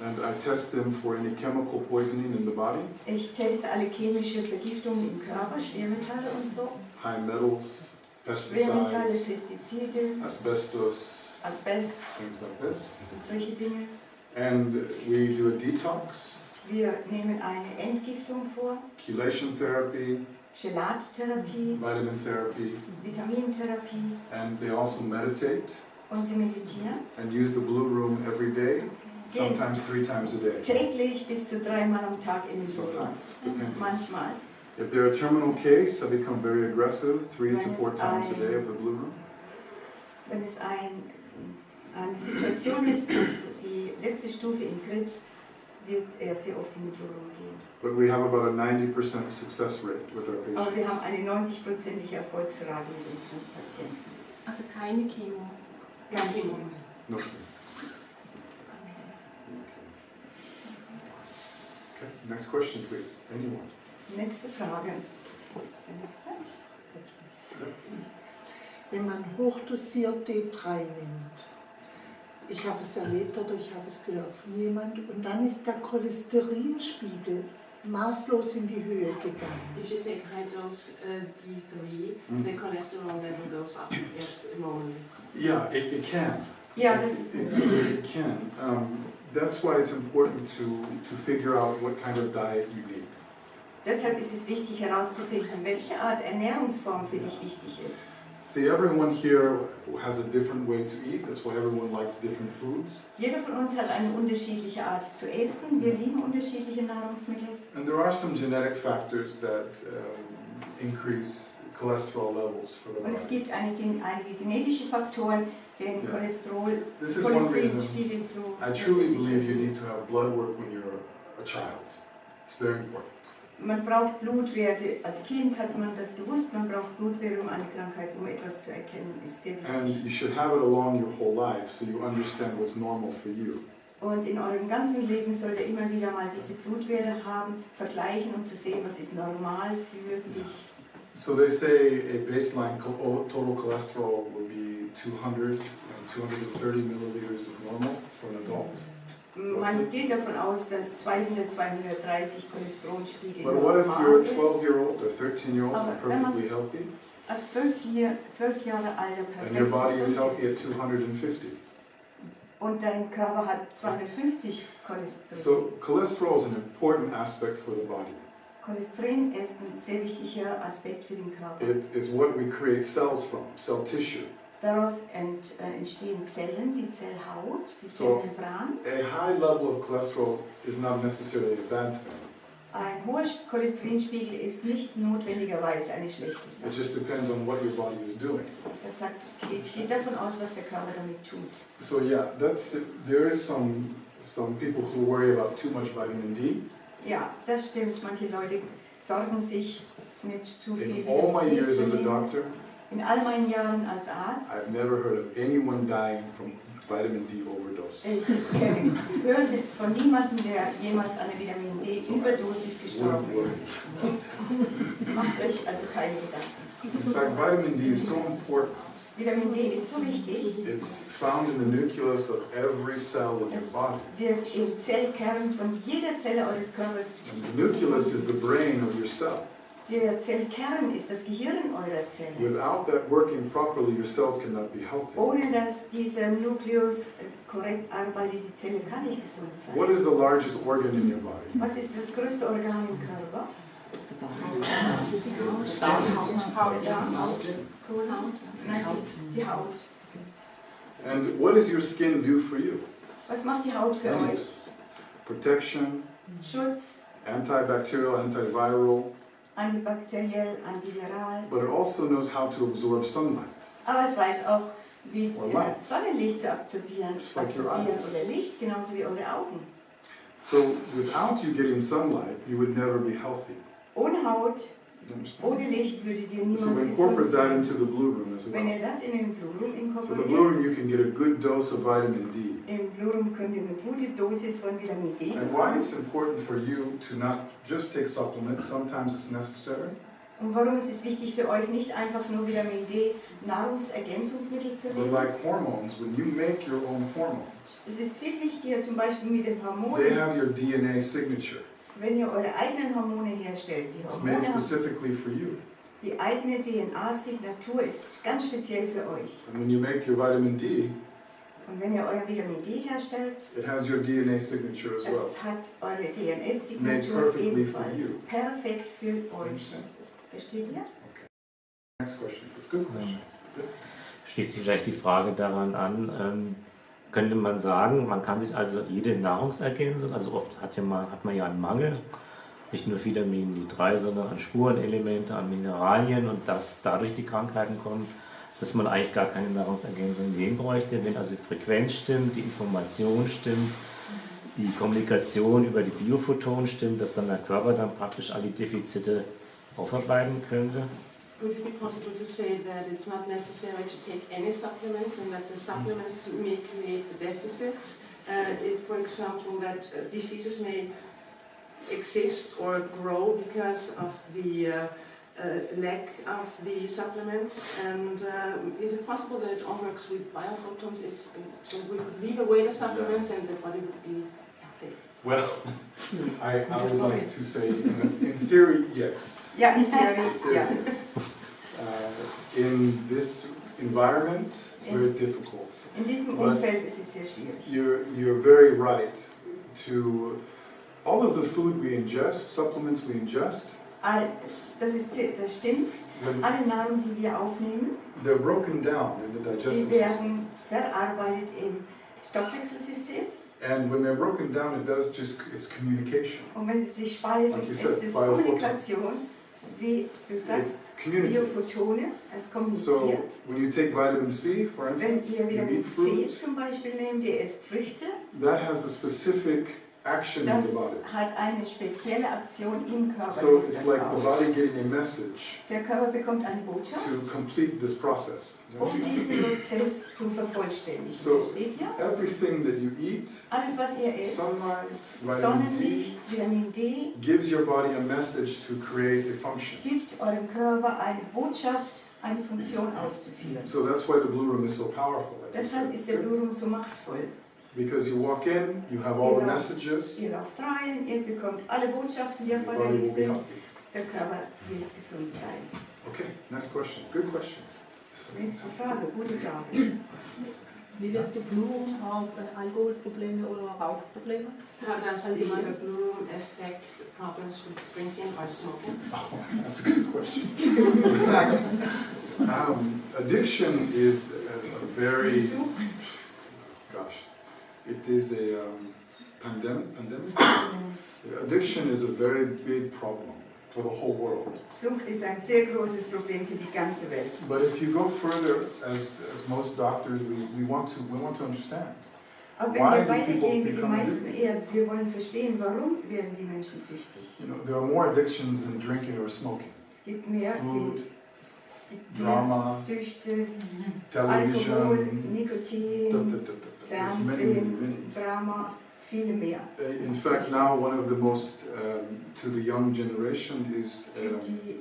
And I test them for any chemical poisoning in the body, Ich teste alle chemische Vergiftungen im Körper, Schwermetalle und so. high metals, Schwermetalle, pesticides, Pestizide, asbestos, Asbest things like this. und solche Dinge. And we do a detox, Wir nehmen eine Entgiftung vor, chelation therapy, Chelattherapie, vitamin therapy, Vitamintherapie and they also meditate und sie meditieren. and use the blue room every day, sometimes 3 times a day. Täglich bis zu 3 Mal am Tag im Büro. Sometimes, depending. Manchmal. If they're a terminal case, I become very aggressive, 3 to 4 times a day of the blue room. Wenn es eine Situation ist, die letzte Stufe in Krebs, wird er sehr oft in die Büro gehen. But we have about a 90% success rate with our Aber wir haben patients. eine 90%ige Erfolgsrate mit unseren Patienten. Also keine Chemo. Kein Chemo. No. Okay, next question please. Anyone? Nächste Frage. Der nächste. Wenn man hochdosiert D3 nimmt, ich habe es erlebt oder ich habe es gehört von jemand, und dann ist der Cholesterinspiegel maßlos in die Höhe gegangen. If you take high dose D3, the cholesterol level goes up normally. Yeah, it can. Ja, das ist It can. That's why it's important to figure out what kind of diet you need. Deshalb ist es wichtig herauszufinden, welche Art Ernährungsform für dich wichtig ist. See, everyone here has a different way to eat. That's why everyone likes different foods. Jeder von uns hat eine unterschiedliche Art zu essen. Wir lieben unterschiedliche Nahrungsmittel. And there are some genetic factors that increase cholesterol levels for the Und es body. gibt einige genetische Faktoren, den Yeah. This is one Cholesterinspiegel reason zu I truly believe you need to have blood work when you're a child. It's very important. Man braucht Blutwerte. Als Kind hat man das gewusst. Man braucht Blutwerte, um eine Krankheit, um etwas zu erkennen. Ist sehr And wichtig. you should have it along your whole life so you understand what's normal for you. Und in eurem ganzen Leben sollt ihr immer wieder mal diese Blutwerte haben, vergleichen, um zu sehen, was ist normal für dich. So they say a baseline total cholesterol would be 200 and 230 milliliters is normal for an adult. Man geht davon aus, dass 200, 230 Cholesterolspiegel But what if you're normal a ist. 12-year-old or 13-year-old and Aber wenn man- perfectly healthy, Als 12 Jahre alter and your body is perfekt healthy gesund at 250? und dein Körper hat 250 Cholesterin. So cholesterol is an important aspect for the body. Cholesterin ist ein sehr wichtiger Aspekt für den Körper. It is what we create cells from, cell tissue. Daraus entstehen Zellen, die Zellhaut, die So- Zellmembran. A high level of cholesterol is not necessarily a bad thing. Ein hoher Cholesterinspiegel ist nicht notwendigerweise eine schlechte It Sache. just depends on what your body is doing. Das geht davon aus, was der Körper damit tut. So yeah, there is some people who worry about too much vitamin D. Ja, das stimmt. Manche Leute sorgen sich mit zu viel In all my Vitamin D years zu as a nehmen. doctor, In all meinen Jahren als Arzt. I've never heard of anyone dying from vitamin D overdose. Ich hörte von niemandem, der jemals an einer Vitamin D-Überdosis gestorben ist. Macht euch also keine Gedanken. In fact, vitamin D is so important. Vitamin D ist so wichtig. It's found in the nucleus of every cell in your Es body. wird im Zellkern von jeder Zelle eures Körpers. And the nucleus is the brain of your cell. Der Zellkern ist das Gehirn eurer Zelle. Without that working properly, your cells cannot be healthy. Ohne dass dieser Nukleus korrekt arbeitet, die Zelle kann nicht gesund sein. What is the largest organ in your body? Was ist das größte Organ im Körper? Nein, die Haut. And what does your skin do for you? Was macht die Haut für Many euch? things. Protection, Schutz, antibacterial, antiviral, antibakteriell, antiviral. but it also knows how to absorb sunlight. Aber es weiß auch, wie Or light. Sonnenlicht zu absorbieren Just like your eyes. oder Licht, genauso wie eure Augen. So without you getting sunlight, you would never be healthy. Ohne Haut, You understand? ohne Licht würdet ihr niemals So we gesund incorporate that sein. into the blue room as Wenn well. ihr das in den Blue Room So the blue room, inkorporiert, you can get a good dose of vitamin D. im Blue Room könnt ihr eine gute Dosis von Vitamin D And why bekommen. it's important for you to not just take supplements, sometimes it's necessary, Und warum ist es wichtig für euch, nicht einfach nur Vitamin D Nahrungsergänzungsmittel zu but nehmen? like hormones, when you make your own hormones, Es ist viel wichtiger, zum Beispiel mit den they Hormonen, have your DNA signature. wenn ihr eure eigenen Hormone herstellt. Die It's made Hormone, specifically for you. die eigene DNA-Signatur ist ganz speziell für euch. And when you make your vitamin D, Und wenn ihr euer Vitamin D herstellt, it has your DNA signature as well. es hat eure Made DNS-Signatur perfectly for ebenfalls you. perfekt für euch. Understand? Versteht ihr? Next question, please. Good questions. Good. Schließt sich vielleicht die Frage daran an, könnte man sagen, man kann sich also jede Nahrungsergänzung, also oft hat man ja einen Mangel, nicht nur Vitamin D3, sondern an Spurenelemente, an Mineralien und dass dadurch die Krankheiten kommen, dass man eigentlich gar keine Nahrungsergänzung nehmen bräuchte, wenn also die Frequenz stimmt, die Information stimmt, die Kommunikation über die Biophotonen stimmt, dass dann der Körper dann praktisch all die Defizite aufarbeiten könnte. Would it be possible to say that it's not necessary to take any supplements and that the supplements may create the deficit? If, for example, that diseases may exist or grow because of the lack of the supplements, and is it possible that it all works with biophotons? So we could leave away the supplements and the body would be healthy. Well, I would like to say, in theory, yes. Ja, in Theorie, ja. In this environment, it's very difficult. In diesem But- Umfeld ist es sehr schwierig. You're very right to all of the food we ingest, supplements we ingest, Das stimmt. when Alle Nahrung, die wir aufnehmen, they're broken down in the sie digestive system. werden verarbeitet im Stoffwechselsystem. And when they're broken down, it's communication. Und wenn sie sich spalten, Like you ist said, es Biophoton. Kommunikation, wie du sagst, It communicates. Biophotone, es So kommuniziert. when you take vitamin C, for Wenn instance, ihr you Vitamin eat C fruit, zum Beispiel nehmt, ihr esst Früchte, that has a specific action in das the body. hat eine spezielle Aktion im Körper. So löst it's das like the aus. body getting a message Der Körper bekommt eine Botschaft, to complete this process. You um understand? diesen Prozess zu vervollständigen. So- Versteht ihr? Everything that you eat, Alles, was ihr esst, sunlight, vitamin Sonnenlicht, Vitamin D, D, gives your body a message to create a function. gibt eurem Körper eine Botschaft, eine Funktion auszuführen. So that's why the blue room is so powerful. Like you Deshalb ist der said. Blue Room so machtvoll. Because you walk in, you have all the Genau. messages, Ihr lauft rein, ihr bekommt alle Botschaften, die your body erforderlich will be sind. healthy. Der Körper wird gesund sein. Okay, next question. Good question. Nächste Frage, gute Frage. Wie wirkt die Blue Room auf Alkoholprobleme oder Rauchprobleme? How does the Blue Room affect problems with drinking or smoking? Oh, that's a good question. Addiction is a very, gosh, it is a pandemic? Addiction is a very big problem for the whole world. Sucht ist ein sehr großes Problem für die ganze Welt. But if you go further, as most doctors, we want to understand. Aber wenn Why wir do weitergehen people wie die become meisten addicted? Ärzte, wir wollen verstehen, warum werden die Menschen süchtig. You know, there are more addictions than drinking or smoking. Es gibt mehr, Food, es gibt drama, mehr Süchte, television, Alkohol, Nikotin, there's many, Fernsehen, Drama, viele mehr. In fact, now one of the most, to the young generation, is Für die,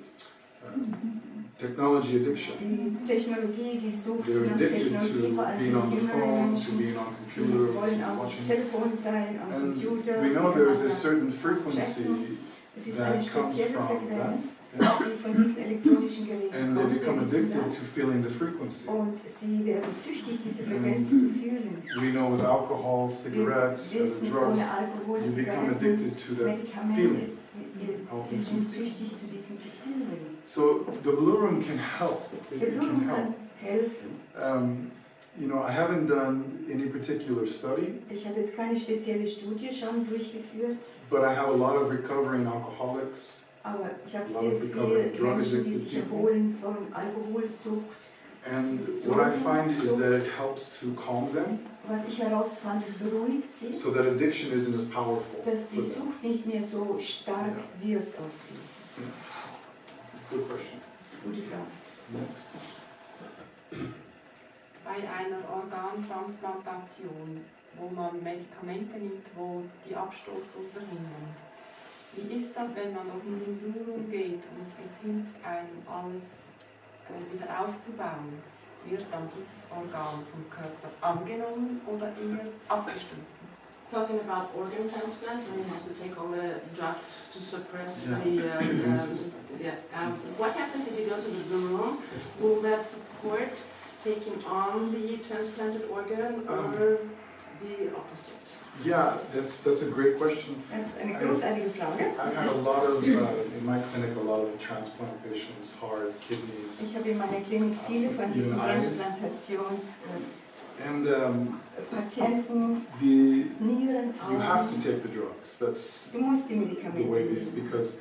technology addiction. die Technologie, die Sucht They're nach addicted Technologie, vor to allem being on the die jüngeren phone, to Menschen. being on Sie computer, wollen am watching. Telefon sein, am And Computer. we know there is a miteinander certain chatten. frequency Es ist eine that comes spezielle from Frequenz, that, die von diesen elektronischen Geräten and they kommt. become Wir wissen addicted das. to feeling the frequency. Und sie werden süchtig, diese Frequenz zu fühlen. We know with alcohol, Wir cigarettes, wissen, drugs, ohne Alkohol, you become Zigaretten, addicted to that Medikamente, feeling. sie sind süchtig zu diesen Gefühlen. So the Blue Room can help. It Der can Blumen help. kann helfen. You know, I haven't done any particular study, Ich habe jetzt keine spezielle Studie schon durchgeführt, but I have a lot of recovering alcoholics. aber ich habe A lot sehr of recovering viele Menschen, die drug-addicted sich people. erholen von Alkoholsucht. And what I find is that it helps to calm them Was ich herausfand, es beruhigt sie, so that addiction isn't as powerful dass die for them. Sucht nicht mehr so stark wirkt auf sie. Good question. Gute Frage. Next. Bei einer Organtransplantation, wo man Medikamente nimmt, wo die Abstoßung verhindern. Wie ist das, wenn man noch in den Blue Room geht und es hilft einem, alles wieder aufzubauen? Wird dann dieses Organ vom Körper angenommen oder eher abgestoßen? Talking about organ transplant, when you have to take all the drugs to suppress Yeah. the Immune system. what happens if you go to the Blue Room? Will that support taking on the transplanted organ or the opposite? Yeah, that's a great question. Das ist eine großartige Frage. I've had a lot of, in my clinic, a lot of transplant patients, heart, kidneys, Ich habe in meiner Klinik viele von diesen Even eyes. Transplantationspatienten, and you Nieren, have to Augen. take the drugs. That's Du musst die the Medikamente way it is nehmen. because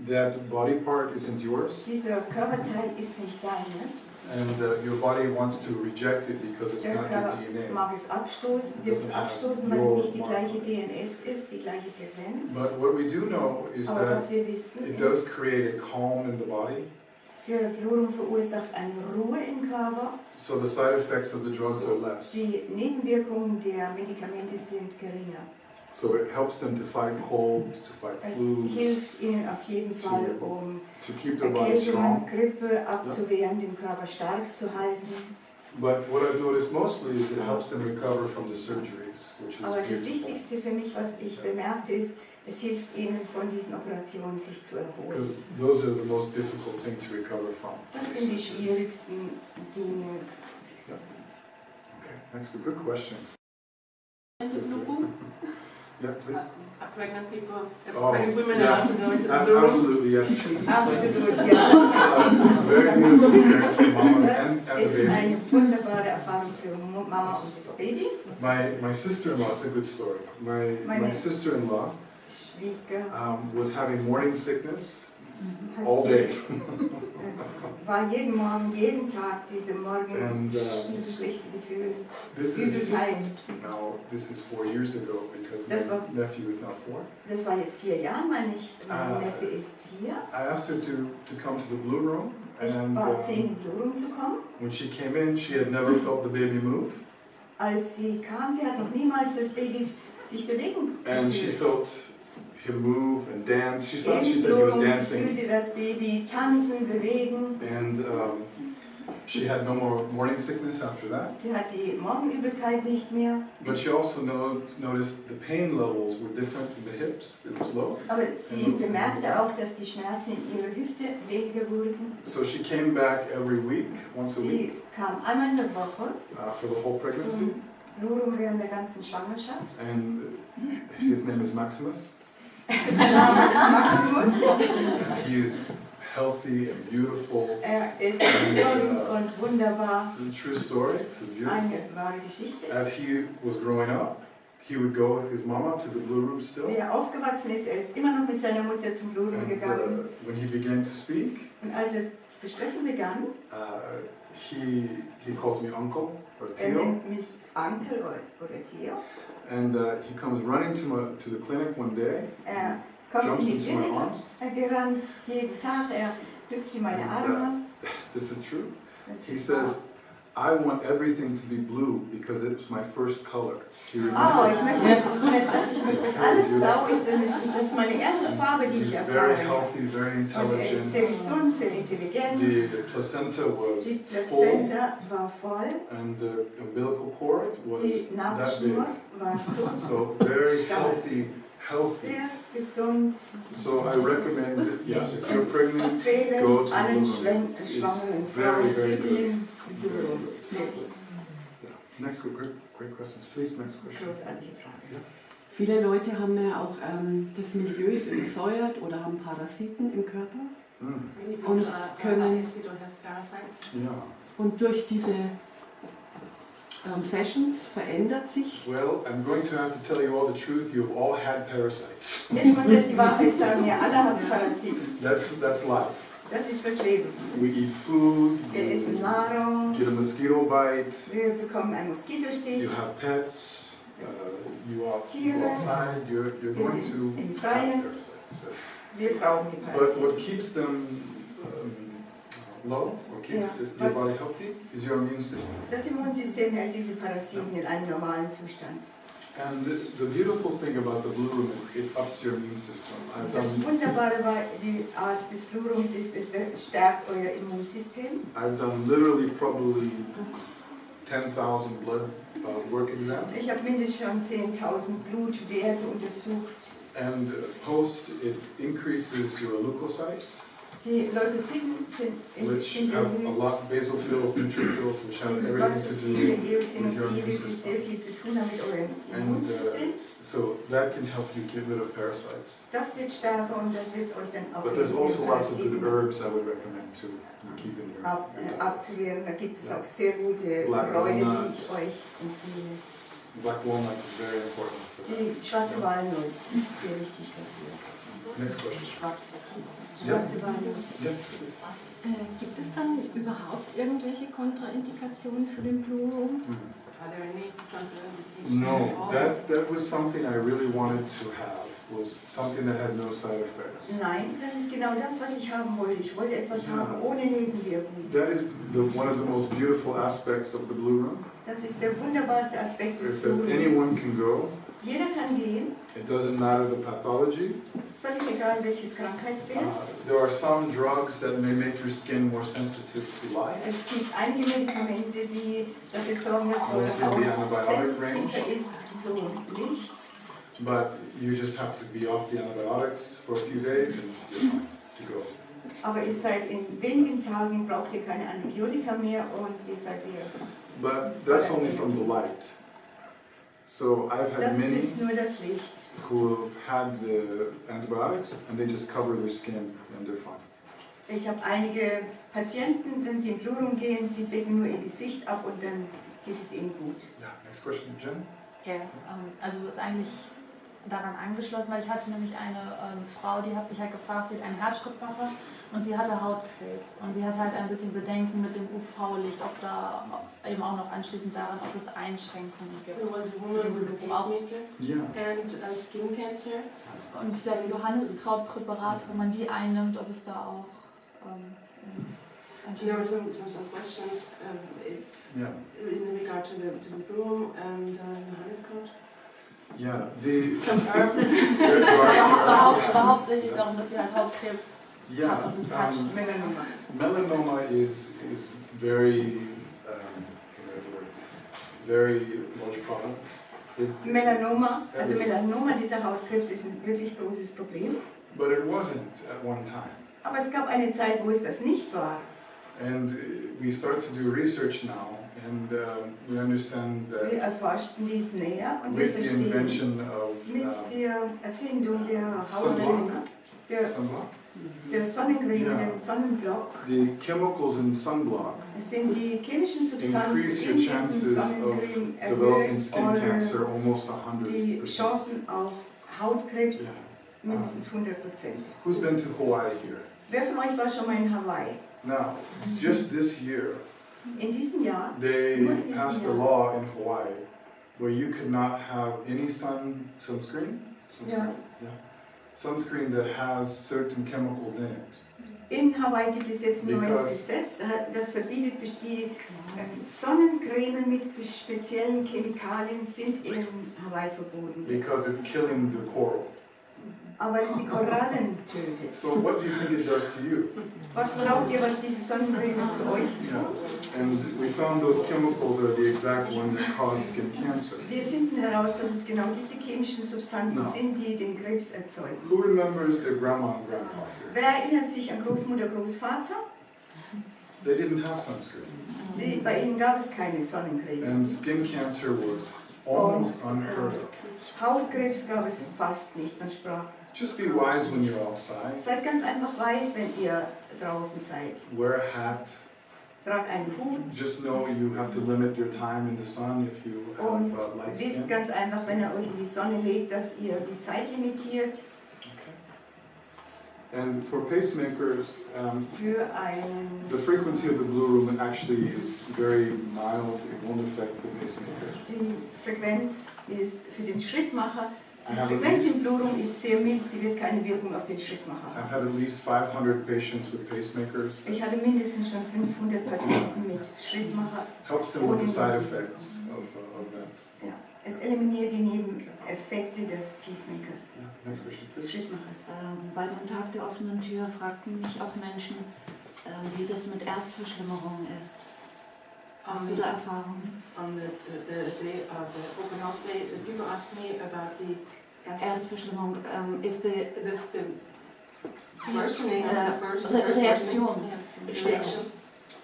that body part isn't yours, Dieser Körperteil ist nicht deines. and your body wants to reject it because it's Der not your Körper DNA. mag es abstoßen, wird es abstoßen, weil es nicht die gleiche DNS ist, die gleiche Frequenz. But what we do know is Aber that was wir wissen it does ist, create a calm in the body. der Blutung verursacht eine Ruhe im Körper. So the side effects of the drugs are less. Die Nebenwirkungen der Medikamente sind geringer. So it helps them to fight colds, to fight Es flus, hilft ihnen auf jeden Fall, um to keep their body Erkältungen, strong. Grippe abzuwehren, den Körper stark zu halten. But what I've noticed mostly is it helps them recover from the surgeries, which is Aber das beautiful. Wichtigste für mich, was ich bemerkte, ist, es hilft ihnen von diesen Operationen sich zu erholen. Because those are the most difficult thing to recover from. Das sind die schwierigsten Dinge. Okay, thanks for good questions. And the Blue Room? Yeah, please. Pregnant people, Oh, pregnant women yeah. are allowed to go into the Blue Room. Absolutely, yes. Absolut, ja. It's a very beautiful experience for mamas and Das the ist baby. eine wunderbare Erfahrung für Mama und das Baby. My sister-in-law, it's a good story. My sister-in-law Schwieger was having morning sickness hat all day. war jeden Morgen, jeden Tag diese Morgen, And dieses schlechte Gefühl, this is Übelkeit. now 4 years ago because Das war- my nephew is now 4. Das war jetzt 4 Jahre, mein Ah. Neffe ist 4. I asked her to come to the blue room, Ich and bat sie, in die Blue Room zu kommen. when she came in, she had never felt the baby move, Als sie kam, sie hat noch niemals das Baby sich bewegen and she gefühlt. felt him move and dance. She In said he was Blue Room, sie dancing, fühlte das Baby tanzen, bewegen. and She had no more morning sickness after that. Sie hat die Morgenübelkeit nicht mehr. But she also noticed the pain levels were different in the hips. It was low. Aber sie bemerkte auch, dass die Schmerzen in ihrer Hüfte weniger wurden. So she came back every week, once a week, Sie kam einmal in der Woche for the whole pregnancy. zum Blutung während der ganzen Schwangerschaft. And his name is Maximus. Der Name ist Maximus. And he is healthy and beautiful. Ist gesund und wunderbar. It's a true story. It's a beautiful. Eine wahre Geschichte. As he was growing up, he would go with his mama to the blue room still. Wie er aufgewachsen ist, er ist immer noch mit seiner Mutter zum Blue Room And gegangen. when he began to speak, Und als er zu sprechen begann, he calls me uncle or er Theo. nennt mich Onkel oder Theo. And he comes running to the clinic one day, Er kommt jumps in die into my Klinik, arms. er gerannt jeden Tag, er hüpft in meine Arme. This is true. Das He ist says, I want everything to be blue because it was my first color. He wahr. remembers. Ich möchte, ich möchte, dass alles blau ist, denn das ist meine erste Farbe, die He's ich very erfahre. healthy, very Und er ist sehr intelligent. gesund, sehr intelligent. The placenta was Die full, Plazenta war voll, and the umbilical cord was die that Nabelschnur big. war so So very healthy. sehr gesund. So I recommend, yeah, if you're pregnant, Empfehle go es to allen the room. schwangeren It's Frauen. very, very good. Im Büro. Sehr gut. Yeah. Next, great questions. Please, next question. Großartige Frage. Viele Leute haben ja auch, das Milieu ist übersäuert oder haben Parasiten im Körper. Mm. Many Und people are können- acid or have parasites. Yeah. Und durch diese Sessions verändert sich. Well, I'm going to have to tell you all the truth. You've all had parasites. Ich muss euch die Wahrheit sagen, wir alle haben Parasiten. That's life. Das ist das Leben. We eat food. Wir essen You Nahrung, get a mosquito bite. wir bekommen einen Moskitostich, You have pets. You go Tiere. outside. You're going sind to im have Freien. parasites. Yes. wir brauchen die But Parasiten. what keeps them low, or keeps Yeah. your body healthy, is your immune system. Das Immunsystem hält diese Parasiten in einem normalen Zustand. And the beautiful thing about the blue room, it ups your immune system. I've Das done Wunderbare bei die Art des Blutums ist, es stärkt euer Immunsystem. literally probably 10,000 blood work exams. Ich habe mindestens schon 10.000 Blutwerte untersucht. And post, it increases your leukocytes, Die Leukozyten which sind have a erhöht, lot, basophils, neutrophils, which have was everything to viele do with your Eosinophile, immune die system. sehr viel zu tun haben mit eurem And Immunsystem. so that can help you get rid of parasites. Das wird stärker und das wird euch dann auch But there's also lots of good Parasiten herbs I would recommend to keep in your diet. abzuwehren. Da gibt es auch sehr gute Black Kräuter, die walnut. ich euch empfehle. Black walnut is very important for Die that. schwarze Walnuss ist sehr wichtig dafür. Next question. Schwarze Walnuss. Yeah. Gibt es dann überhaupt irgendwelche Kontraindikationen für den Blue Room? Are there any contraindications? No, that was something I really wanted to have, was something that had no side effects. Nein, das ist genau das, was ich haben wollte. Ich wollte etwas haben ohne Nebenwirkungen. That is one of the most beautiful aspects of the Blue Room, Das ist der wunderbarste Aspekt des is that anyone Blutums. can go. Jeder kann gehen, It doesn't matter the pathology. völlig egal welches Krankheitsbild. There are some drugs that may make your skin more sensitive to light. Es gibt einige Medikamente, die dafür sorgen, dass eure Mostly the Haut antibiotic range. sensitiver ist zu Licht. But you just have to be off the antibiotics for a few days and you're fine to go. Aber ihr seid in wenigen Tagen, braucht ihr keine Antibiotika mehr und ihr seid wieder. But that's only from the light. So I've Das had ist many jetzt nur das Licht. who have had the antibiotics and they just cover their skin and they're fine. Ich habe einige Patienten, wenn sie in Blutung gehen, sie decken nur ihr Gesicht ab und dann geht es ihnen gut. Yeah, next question, Jen? Ja, also ist eigentlich daran angeschlossen, weil ich hatte nämlich eine Frau, die hat mich halt gefragt, sie hat einen Herzschrittmacher und sie hatte Hautkrebs und sie hat halt ein bisschen Bedenken mit dem UV-Licht, ob da eben auch noch anschließend daran, ob es Einschränkungen gibt. There was a woman with a pacemaker Yeah. and skin cancer. Und vielleicht Johanniskrautpräparat, wenn man die einnimmt, ob es da auch There were some questions if, Yeah. in regard to the broom and Johanniskraut. Yeah. The Some herb. there are some aber herbs that- hauptsächlich darum, dass sie halt Hautkrebs Yeah, Melanoma. melanoma is very, very large problem. Melanoma, also Melanoma, dieser Hautkrebs, ist ein wirklich großes Problem. But it wasn't at one time. Aber es gab eine Zeit, wo es das nicht war. And we start to do research now, and we understand Wir that erforschten dies näher und wir with the verstehen invention of mit der Erfindung der Sunblock. Hautcreme, sunblock, der Sonnencreme, Ja. den Sonnenblock, the chemicals in sunblock es sind die chemischen Substanzen increase in your diesem chances of Sonnencreme developing skin erhöhen cancer almost die 100%. Chancen auf Hautkrebs Yeah. mindestens 100%. Who's been to Hawaii here? Wer von euch war schon mal in Hawaii? Now, just this year, In diesem Jahr they Nur in diesem passed a Jahr. law in Hawaii where you could not have any sunscreen? Ja. Yeah. Sunscreen that has certain chemicals in it. In Hawaii gibt es jetzt ein neues Because- Gesetz, das verbietet, die Sonnencreme mit speziellen Chemikalien sind in Hawaii verboten. Because it's killing the coral. Aber es die Korallen tötet. So what do you think it does to you? Was glaubt ihr, was diese Sonnencreme zu euch Yeah. tut? And we found those chemicals are the exact ones that cause skin cancer. Wir finden heraus, dass es genau diese chemischen Substanzen No. sind, die den Krebs erzeugen. Who remembers their grandma and grandpa here? Wer erinnert sich an Großmutter, Großvater? They didn't have sunscreen. Bei ihnen gab es keine Sonnencreme. And skin cancer was almost unheard of. Hautkrebs gab es fast nicht, man sprach. Just be wise when you're outside. Seid ganz einfach weiß, wenn ihr draußen seid. Wear a hat. Tragt einen Hut Just know you have to limit your time in the sun if you have und light wisst skin. ganz einfach, wenn ihr euch in die Sonne legt, dass ihr die Zeit limitiert. Okay. And for pacemakers, Für einen, the frequency of the blue room actually is very mild. It won't affect the pacemaker. die Frequenz ist für den Schrittmacher. I Die have at Frequenz im least, Blutung ist sehr mild, sie wird keine Wirkung auf den Schrittmacher I've haben. had at least 500 patients with pacemakers. Ich hatte mindestens schon 500 Patienten mit Schrittmacher. Helps them with the side effects of that. Ja. Es eliminiert die Nebeneffekte des Pacemakers, Yeah. Next question, des please. Schrittmachers. Bei dem Tag der offenen Tür fragten mich auch Menschen, wie das mit Erstverschlimmerungen ist. Hast du da Erfahrungen? On the day of the open house day, people ask me about the Erstverschlimmerung, if the the worsening of the first Reaktion. reaction.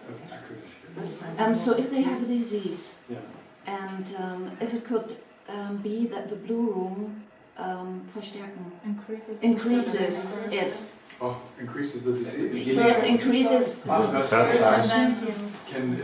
I couldn't hear. So if they have a disease, Yeah. and if it could be that the blue room verstärken, Increases it. Oh, increases the disease? Yes, increases Can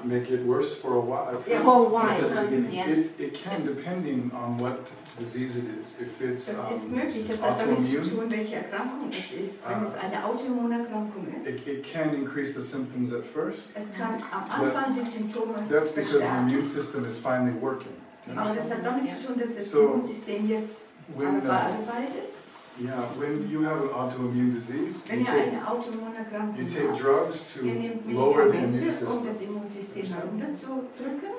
make it worse for a while? for a while. Yes. It can, depending on what disease it is. If it's Das ist möglich, das hat damit zu autoimmune, tun, welche Erkrankung es ist. Wenn es eine Autoimmunerkrankung ist, it can increase the symptoms at first. es kann am Anfang die Symptome That's because the verstärken. immune system is finally working. You Aber das understand? hat damit zu tun, dass das So, Immunsystem jetzt When, arbeitet. when you have an autoimmune disease, Wenn ihr eine Autoimmunerkrankung you take habt, drugs to ihr nehmt lower the immune Medikamente, um system. das Immunsystem herunterzudrücken,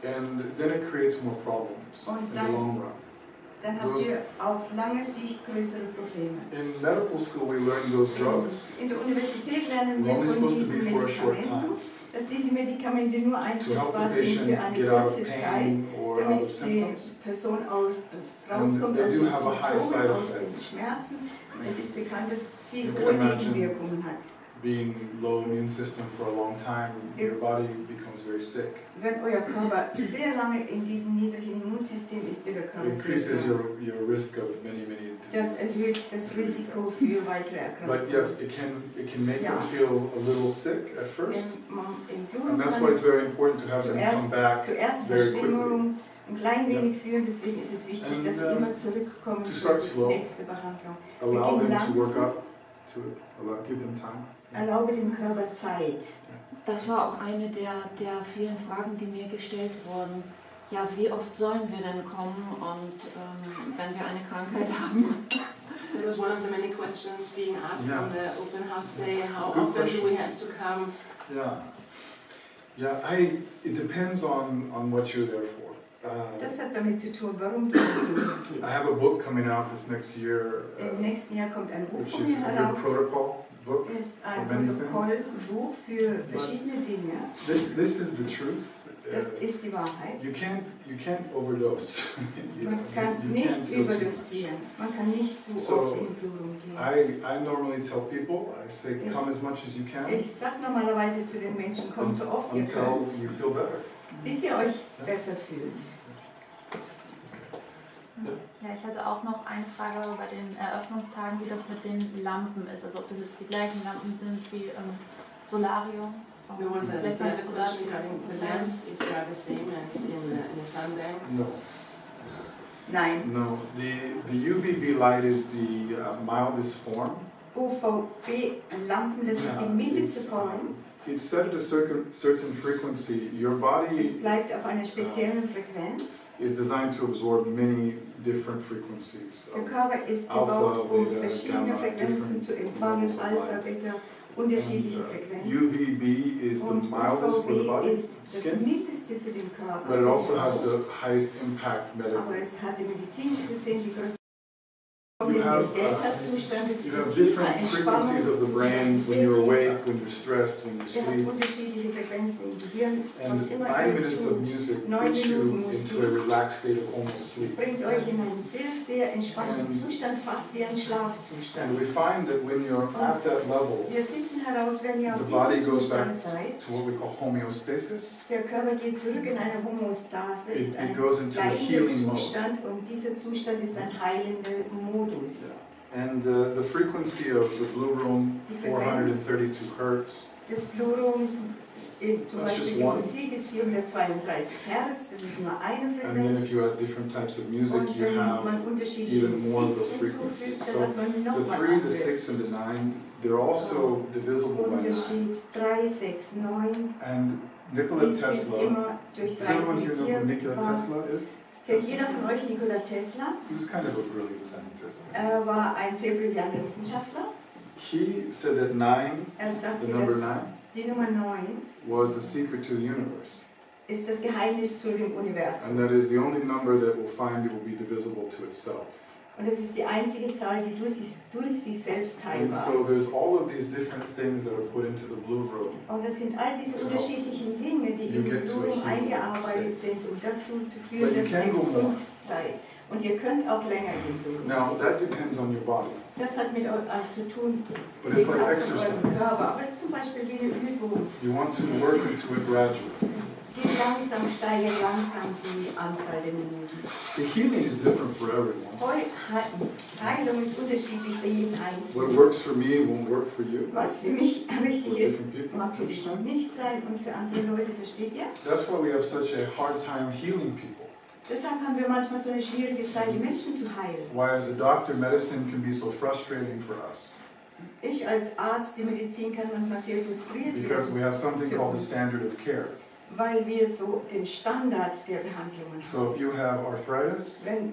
And then it creates more problems Und in the dann- long run. dann habt Those- ihr auf lange Sicht größere Probleme. In medical school, we learn those drugs In der Universität lernen are wir only von supposed to diesen be for a short Medikamenten, time dass diese Medikamente nur to help the einsetzbar sind für patient eine get out of kurze Zeit, pain or out damit of die symptoms. Person rauskommt they aus do den have a high side Symptomen, aus effect. den Schmerzen. Es ist bekannt, dass es viel You hohe can imagine- Nebenwirkungen hat. Being low immune system for a long time, your body becomes very sick. Wenn euer Körper sehr lange in diesem niedrigen Immunsystem ist, wird der It Körper sehr increases krank. your risk of many Das diseases. erhöht das Risiko für weitere But Erkrankungen. yes, it can make Ja. them feel a little sick at first, Im Blut and that's kann why it's es very important to have them come back zur ersten very Verschlimmerung ein klein wenig führen, deswegen ist es wichtig, And, dass sie immer zurückkommen to für start die slow. nächste Behandlung. allow them to langsam. work up to it, give them time. Erlaube dem Körper Zeit. Das war auch eine der vielen Fragen, die mir gestellt wurden. Ja, wie oft sollen wir denn kommen und wenn wir eine Krankheit haben? That was one of the many questions being asked Yeah. on the open house day. How Good often do we questions. have to come? Yeah, it depends on what you're there for. Das hat damit zu tun, warum du in die Blutung I gehst. have a book coming out this next year, Im nächsten Jahr kommt ein Buch which von is mir a good heraus. protocol book. Ist ein for many Protokollbuch für verschiedene Dinge. This is the truth. Das ist die Wahrheit. You can't overdose. Man kann you nicht can't go too much. überdosieren. Man kann nicht zu So, oft in Blutung gehen. I normally tell people, I say come as much as you can Ich sage normalerweise zu den Menschen, kommt so oft ihr until könnt, you feel better. bis ihr euch besser fühlt. Ja, ich hatte auch noch eine Frage bei den Eröffnungstagen, wie das mit den Lampen ist. Also ob das jetzt die gleichen Lampen sind wie im Solarium. There was a Vielleicht another kannst du dazu question regarding the lamps, if they are the same as in the Sundance. No, Nein, no. The UVB light is the mildest form. UVB-Lampen, das ist die mildeste Form. It's set at a certain frequency. Your body Es bleibt auf einer speziellen Frequenz. is designed to absorb many different frequencies. Der Körper ist Alpha, gebaut, um Beta, verschiedene Gamma, Frequenzen different zu empfangen, levels of Alpha, light. Beta, And, unterschiedliche Frequenzen. UVB is the Und mildest for the UVB body, ist das skin, mildeste für den Körper. but it also has the highest impact Aber medically. es hatte medizinisch gesehen die größte You have, Delta-Zustand, das ist You ein have tiefer different frequencies of the brain when you're awake, when you're stressed, when you Ihr habt sleep. unterschiedliche Frequenzen im Gehirn, was And immer 9 ihr minutes of tut, music 9 puts you Minuten into a Musik relaxed state of almost sleep. bringt euch in einen sehr, sehr entspannten And- Zustand, fast wie ein And Schlafzustand. we find that when you're at that level, Wir finden heraus, wenn ihr auf the body diesem goes back Zustand seid, to what we call homeostasis. der Körper geht zurück in eine Homostase, ist It ein goes into a bleibender healing mode. Zustand und dieser Zustand ist ein heilender Modus. And the frequency of the blue room, 432 hertz. Das Blurums, zum That's Beispiel just die one. Musik ist 432 Hertz, das ist nur eine And then if Frequenz. you add different types of music, Und you wenn have man unterschiedliche even more of Musik those hinzufügt, frequencies. dann So hat man the nochmal 3, the andere 6, and the 9, they're also divisible by 9. Unterschied. 3, 6, 9, And Nikola die sind Tesla, immer durch does 3 everyone here know who Nikola dividierbar. Tesla is? Kennt jeder von euch Nikola Tesla? He was kind of a brilliant scientist. Er war ein sehr brillanter Wissenschaftler. He said that 9, Er sagte, the number dass 9, die Nummer 9 was the secret to the universe. ist das Geheimnis zu dem Universum. And that is the only number that we'll find it will be divisible to itself. Und das ist die einzige Zahl, die durch sich selbst And teilbar so ist. there's all of these different things that are put into the blue room. Und das sind all diese unterschiedlichen Dinge, die in die Blutung eingearbeitet sind, um dazu zu führen, But you dass can ihr go more. gesund seid. Und ihr könnt auch länger in die Blutung. Now that depends on your body. Das hat mit euch zu tun, But it's like eurem exercise. Körper. Aber es ist zum Beispiel wie eine Übung. You want to work into it gradually. Geht langsam, steigert langsam die Anzahl der Minuten. See, healing is different for everyone. Heilung ist unterschiedlich für jeden What Einzelnen. works for me won't work for you. Was für mich richtig For ist, different people. mag für dich Understand? nicht sein und für andere Leute, versteht ihr? That's why we have such a hard time healing people. Deshalb haben wir manchmal so eine schwierige Zeit, die Menschen zu heilen. Why, as a doctor, medicine can be so frustrating for us. Ich als Arzt, die Medizin kann manchmal sehr frustriert Because werden, we have something called the standard of care. weil wir so den Standard der Behandlungen haben. So if you have arthritis, Wenn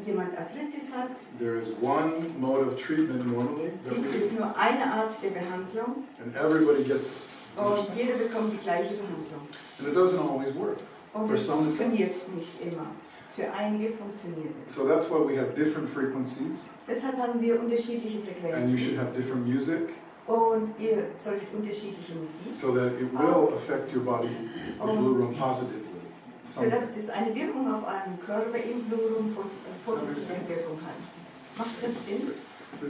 jemand Arthritis hat, there is one mode of treatment normally that we gibt es do, nur eine Art der Behandlung and everybody gets it. und jeder bekommt die gleiche Behandlung. And it doesn't always work. Und For es some funktioniert things. nicht immer. Für einige funktioniert es. So that's why we have different frequencies, Deshalb haben wir unterschiedliche and you should Frequenzen have different music, und ihr solltet unterschiedliche Musik, so that it will affect your body, the blue room, positively. sodass es eine Wirkung auf euren Körper im Blutung positive Wirkung hat. Macht das Sinn?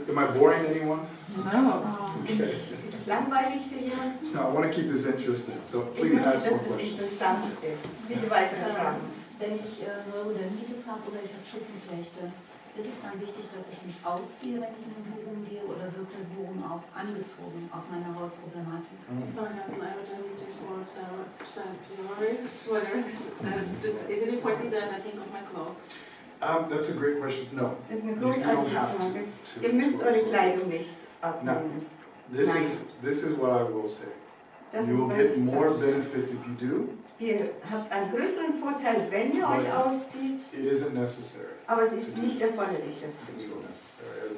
Am I boring anyone? No. Okay. Ist es langweilig für jemanden? No, I want to keep this interesting, so Ich please möchte, ask more dass es questions. interessant ist. Bitte weitere Fragen. Wenn ich Neurodermitis habe oder ich habe Schuppenflechte, ist es dann wichtig, dass ich mich ausziehe, wenn ich in den Bogen gehe, oder wird der Bogen auch angezogen auf meine Hautproblematik? If I have neurodermitis or psoriasis, whatever, is it important that I take off my clothes? That's a great question. No, Das ist eine you don't großartige have Frage. to. Ihr müsst eure Kleidung nicht abnehmen. This is what I will say. Das You ist, will was get ich more sage. benefit if you do. Ihr habt einen größeren Vorteil, wenn ihr euch auszieht, It isn't necessary. aber es ist nicht erforderlich, das It zu isn't tun. necessary.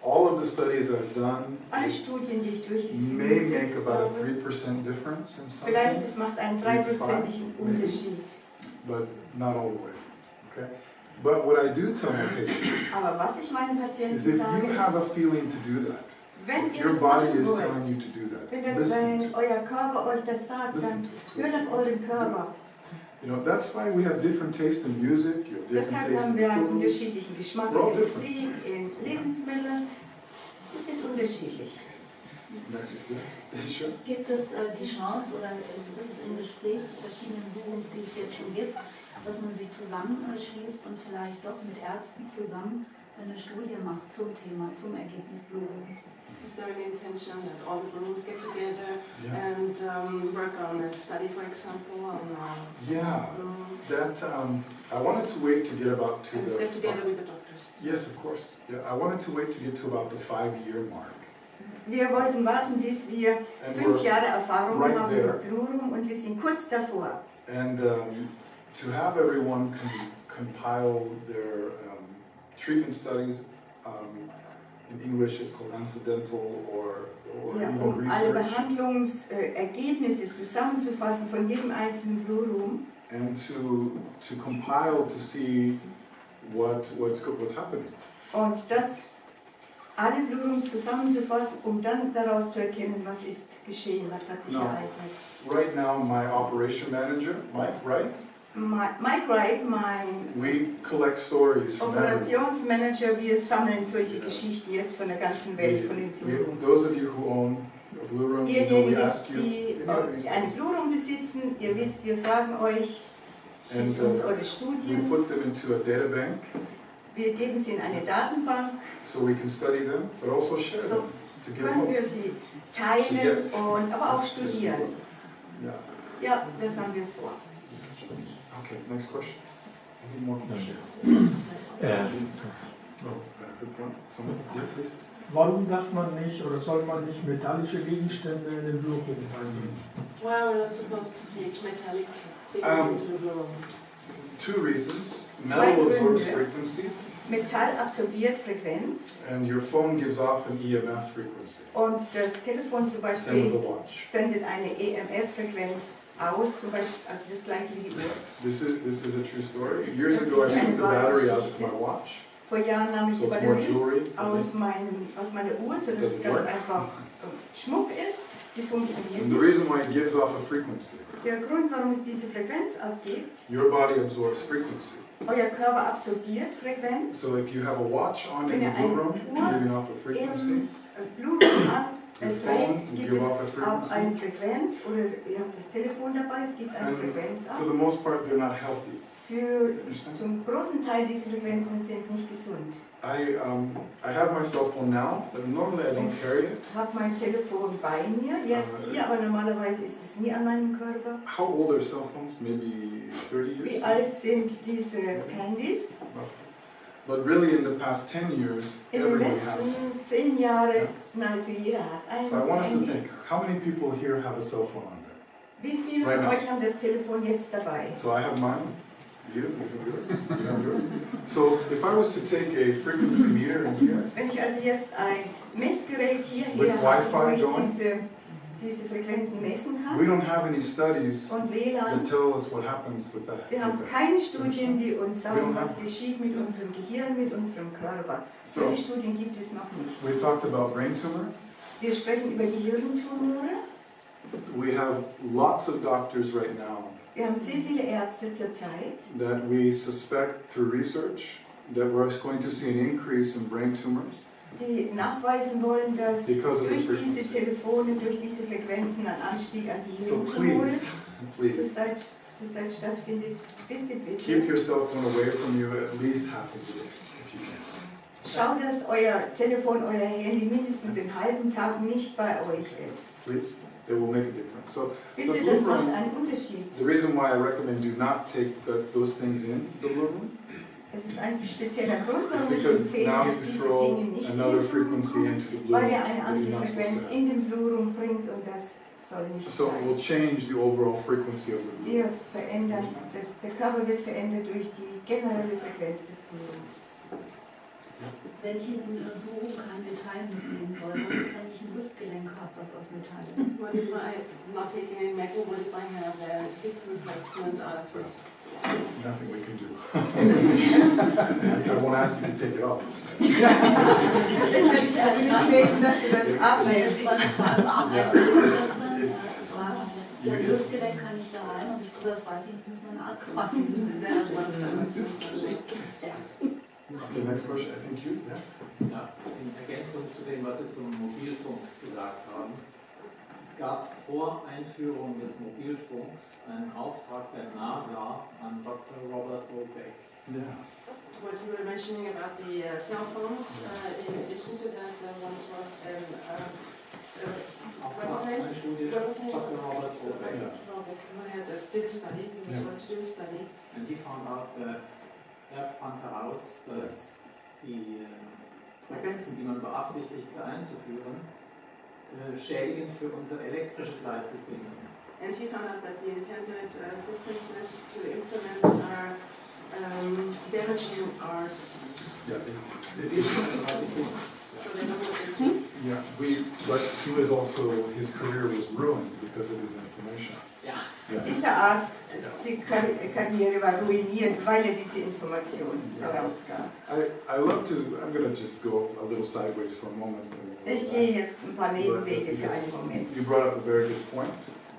All of the studies I've done Alle Studien, die ich may durchgeführt make about a habe, 3% difference in some vielleicht es things. macht einen 3%igen Unterschied. but not all the way. Okay? But what I do tell my patients Aber was ich meinen Patienten is if sage, you have a ist, feeling to do that, wenn ihr your das body machen is telling wollt, you to do that. wenn Listen to it. euer Körper euch das sagt, Listen dann to it. So, hört auf euren Körper. you know, that's why we have different taste in music, you have different Deshalb taste haben in wir einen food. unterschiedlichen Geschmack We're all in different. Musik, in Lebensmitteln. Wir sind unterschiedlich. Next, sure. Gibt es die Chance oder ist es im Gespräch mit verschiedenen Forums, die es jetzt schon gibt, dass man sich zusammenschließt und vielleicht doch mit Ärzten zusammen eine Studie macht zum Thema, zum Ergebnis Blutung? Is there an intention that all the groups get together Yeah. and work on a study, for example, on Yeah, that I wanted to wait to get about to and the get together with the doctors? yes, of course. Yeah, I wanted to wait to get to about the 5-year mark. Wir wollten warten, bis wir And 5 we're Jahre Erfahrung right haben there. mit Blutung und wir sind kurz davor. And to have everyone compile their treatment studies, in English it's called incidental or Ja, even alle research, Behandlungsergebnisse zusammenzufassen von jedem einzelnen Blutung and to compile to see what's happening. und das alle Blutungen zusammenzufassen, um dann daraus zu erkennen, was ist geschehen, was hat sich No. ereignet. Right now, my operation manager, Mike Wright, Mike Wright, mein we collect stories from everyone. Operationsmanager, wir sammeln solche Geschichten jetzt von der ganzen Welt, von den Blutungen. Those of you who own a blue room, you know, we Diejenigen, ask you, die any eine stories. Blutung besitzen, ihr wisst, wir fragen euch, schickt And, uns eure We Studien, put them into a data bank wir geben sie in eine Datenbank, so we can study them, but also share so them to give können hope. wir sie teilen Yes. und aber auch studieren. Yeah. Ja, das haben wir vor. Okay, next question. Any more questions? Oh, good point. Someone, yeah, please. Warum darf man nicht oder soll man nicht metallische Gegenstände in den Blutung reinnehmen? Why are we not supposed to take metallic things into the blue room? 2 reasons. Zwei Metal absorbs Gründe. frequency, Metall absorbiert Frequenz and your phone gives off an EMF frequency. und das Telefon zum Same with the Beispiel watch. sendet eine EMF-Frequenz aus, zum Beispiel das gleiche wie die Uhr. This is a true story. Years ago, I took the battery out of my watch, Vor Jahren nahm ich die so it's more Batterie jewelry for me. aus meiner Uhr, sodass es Doesn't ganz work. einfach Schmuck ist. Sie funktioniert And the nicht. reason why it gives off a frequency, Der Grund, warum es diese Frequenz abgibt, your body absorbs frequency. euer Körper absorbiert Frequenz. So if you have a watch on in Wenn the ihr blue eine room, it's Uhr giving off a frequency. im Blutung Your phone anträgt, will gibt give es off a auch frequency. eine Frequenz oder ihr habt das Telefon dabei, es gibt eine And Frequenz for ab. the most part, they're not healthy. Zum großen Teil diese Frequenzen sind nicht gesund. I have my cell phone now, but normally I don't carry it. Ich habe mein Telefon bei mir, jetzt hier, aber normalerweise ist es nie an meinem Körper. How old are cell phones? Maybe 30 Wie years? alt sind diese Handys? But really in the past 10 years, In den everyone has one. letzten 10 Jahren, nahezu jeder hat ein So I want us to Handy. think, how many people here have a cell phone on there? Wie viele Right von now. euch haben das Telefon jetzt dabei? So I have mine, you have yours, you have yours. So if I was to take a frequency meter in here, Wenn ich also jetzt ein Messgerät With hierher habe, wo Wi-Fi ich going? diese Frequenzen messen we kann don't have any studies und that WLAN, tell us what happens with that. wir haben with that. keine Studien, die uns We sagen, don't was have- geschieht mit unserem Gehirn, mit unserem Körper. So Solche Studien gibt es noch nicht. we talked about brain tumor. Wir sprechen über Gehirntumore. We have lots of doctors right now Wir haben sehr viele Ärzte zurzeit, that we suspect through research that we're going to see an increase in brain tumors die nachweisen wollen, dass because of the durch diese frequency. Telefone, durch diese Frequenzen ein Anstieg an So Gehirntumore please, zurzeit stattfindet. Bitte, keep bitte. your cell phone away from you at least half a day if you can. Schaut, dass euer Telefon, euer Handy mindestens den halben Tag nicht bei euch ist. Please, it will make a difference. So Bitte, The das blue macht room- einen Unterschied. the reason why I recommend do not take those things in the blue room Es ist ein spezieller Grund, is warum ich because empfehle, now dass you diese throw Dinge nicht in another den Blue Room frequency kommen, into the blue weil room ihr eine that you're andere not supposed Frequenz to have. in den Blue Room bringt und das soll nicht So it will sein. change the overall frequency of the blue Wir room. verändern, der Körper wird verändert durch die generelle Frequenz des Blue Rooms. Wenn ich in Bohrung kein Metall mitnehmen soll, was ist, wenn ich ein Hüftgelenk habe, was aus Metall ist? What if I'm not taking any metal? What if I have a hip replacement out of it? Nothing we can do. I won't ask you to take it off. Das will ich also nicht beten, dass du das ablässt. Ja, Lustgelenk kann ich da rein und das weiß ich nicht, muss man einen Arzt fragen. Okay, next question. I think you, yes? Ja, in Ergänzung zu dem, was Sie zum Mobilfunk gesagt haben. Es gab vor Einführung des Mobilfunks einen Auftrag der NASA an Dr. Robert Wobeck. Yeah. What you were mentioning about the cell phones, in addition to that, one was Eine Studie, Dr. Robert Wobeck. did a study, he was going to do a study. And he found out that fand heraus, dass die Frequenzen, die man beabsichtigte einzuführen, schädigend für unser elektrisches Leitsystem sind. And he found out that the intended frequencies to implement are damaging our systems. Yeah. So they don't want to Yeah, but he was also, his career was ruined because of his information. Ja. Yeah. Dieser Arzt, die Karriere war ruiniert, weil er diese Information herausgab. I love to, I'm going to just go a little sideways for a moment. Ich gehe jetzt ein paar Nebenwege für einen Moment, You brought up a very good point.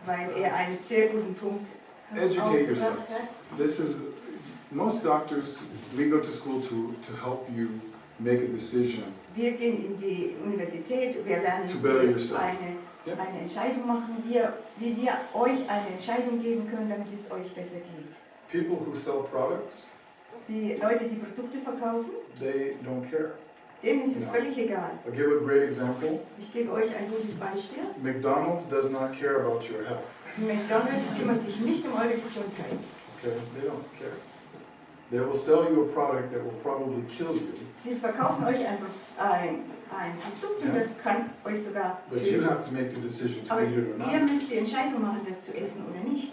weil er einen sehr guten Punkt Educate yourself. aufgebracht hat. This is, most doctors, we go to school to help you make a decision. Wir gehen in die Universität, wir lernen, To better wie yourself. eine Entscheidung machen, wie wir euch eine Entscheidung geben können, damit es euch besser geht. People who sell products, Die Leute, die Produkte verkaufen, they don't care. denen ist es No. völlig egal. I'll give a great example. Ich gebe euch ein gutes Beispiel. McDonald's does not care about your health. McDonald's kümmert sich nicht um eure Gesundheit. Okay, they don't care. They will sell you a product that will probably kill you, Sie verkaufen euch ein Produkt und das kann euch sogar but you töten. have to make the decision to Aber eat it or ihr not. müsst die Entscheidung machen, das zu essen oder nicht.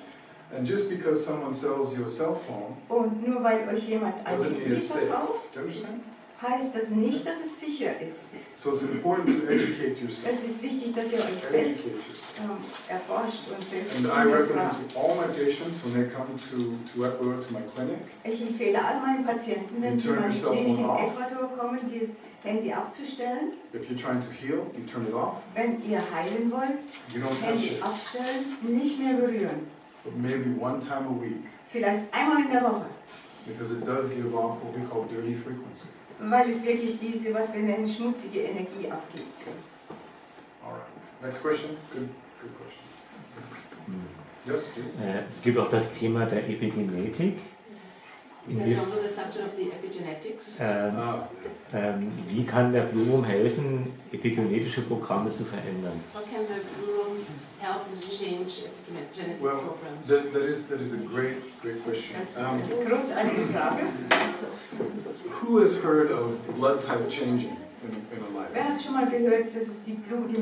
And just because someone sells you a cell phone Und nur weil euch jemand ein doesn't mean Handy it's safe. verkauft, Do you understand? heißt das nicht, dass es sicher ist. So it's important to educate yourself. Es ist wichtig, dass ihr euch Educate selbst yourself. erforscht und selbst And I recommend hinterfragt. to all my patients when they come to Ecuador, to my clinic, Ich empfehle all meinen Patienten, wenn You sie turn in meine yourself Klinik in off. Ecuador kommen, das Handy abzustellen. if you're trying to heal, you turn it off. Wenn ihr heilen wollt, You don't touch Handy it, abstellen, nicht mehr berühren. but maybe one time a week, Vielleicht einmal in der Woche, because it does give off what we call dirty frequency. weil es wirklich diese, was wir nennen, schmutzige Energie abgibt. All right. Next question. Good question. Yes, please. Es gibt auch das Thema der Epigenetik. There's also the subject of the epigenetics. Wie kann der Blumen helfen, epigenetische Programme zu verändern? How can the room help change genetic Well, programs? that is a great question. Das ist eine großartige Frage. Who has heard of blood type changing in a life? Wer hat schon mal gehört, dass es den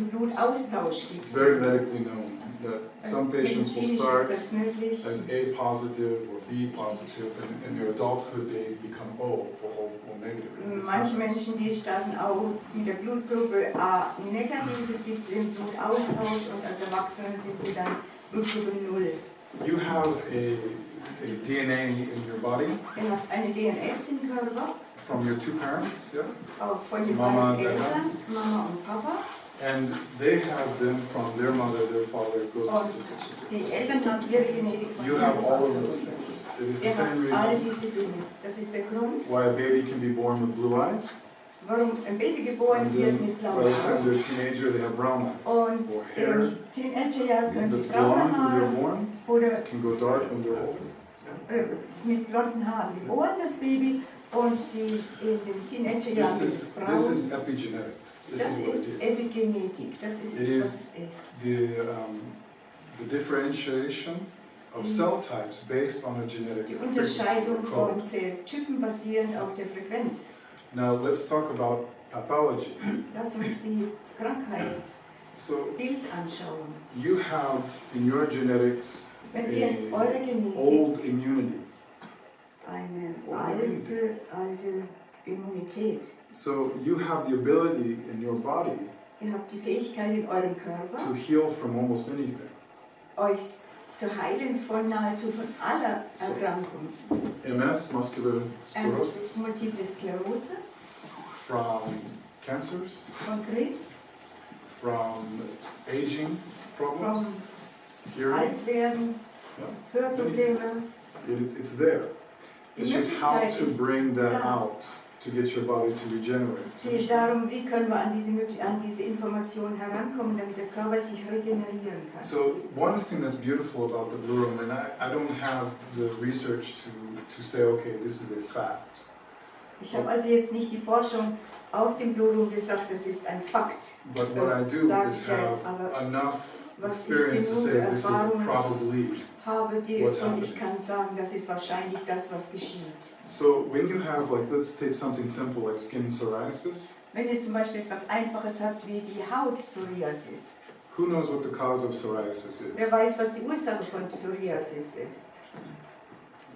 Blutaustausch gibt? It's very medically known that some patients will Medizinisch start ist das möglich. as A positive or B positive, and in their adulthood they become O or negative. Manche Menschen, die starten aus mit der Blutgruppe A negativ, es gibt den Blutaustausch und als Erwachsene sind sie dann Blutgruppe 0. You have a DNA in your body Ihr habt eine DNS im Körper, from your two parents, yeah? auch von den Mama beiden und Papa. Eltern, Mama und Papa. And they have them from their mother, their father, it goes Und to die Eltern haben ihre Genetik von You ihrem have all of Vater. those things. It is the Ihr same habt all reason diese Dinge. Das ist der Grund, why a baby can be born with blue eyes, warum ein Baby geboren and wird then mit by blauen the time Haaren. they're a teenager they have brown eyes. Und Or hair im Teenagerjahr können that's sie braune blonde when they're Haare born, oder can go dark when they're older. ist mit blonden Haaren geboren, das Baby, und die in den Teenagerjahren ist es braun. This is epigenetics. This Das is what ist it is. Epigenetik, das ist It es, is was es ist. The differentiation of cell types based on a genetic Die frequency Unterscheidung or code. von Zelltypen basierend auf der Frequenz. Now let's talk about pathology. Lass uns die Krankheitsbild So anschauen. you have in your genetics Wenn ihr in eurer Genetik old immunity. eine alte Immunität, So you have the ability in your body ihr habt die Fähigkeit in eurem to Körper, heal from almost anything. euch zu heilen von nahezu von aller Erkrankung. MS, muscular sclerosis, Multiple Sklerose, from cancers, von Krebs, from aging problems, vom hearing. Altwerden, Yeah. Hörprobleme. It's there. It's just how Möglichkeit to ist bring that da. out to get your body to regenerate. Es geht darum, wie können wir an diese Informationen herankommen, damit der Körper sich regenerieren kann. So one thing that's beautiful about the Blue Room, and I don't have the research to say, okay, this is a fact. Ich habe also jetzt nicht die Forschung aus dem Blue Room gesagt, das ist ein Fakt. But what I do is have enough experience to say this is probably habe die what's und happening. ich kann sagen, das ist wahrscheinlich das, was geschieht. So when you have, like, let's take something simple like skin psoriasis. Wenn ihr zum Beispiel etwas Einfaches habt wie die Haut-Psoriasis, Who knows what the cause of psoriasis is? wer weiß, was die Ursache von Psoriasis ist?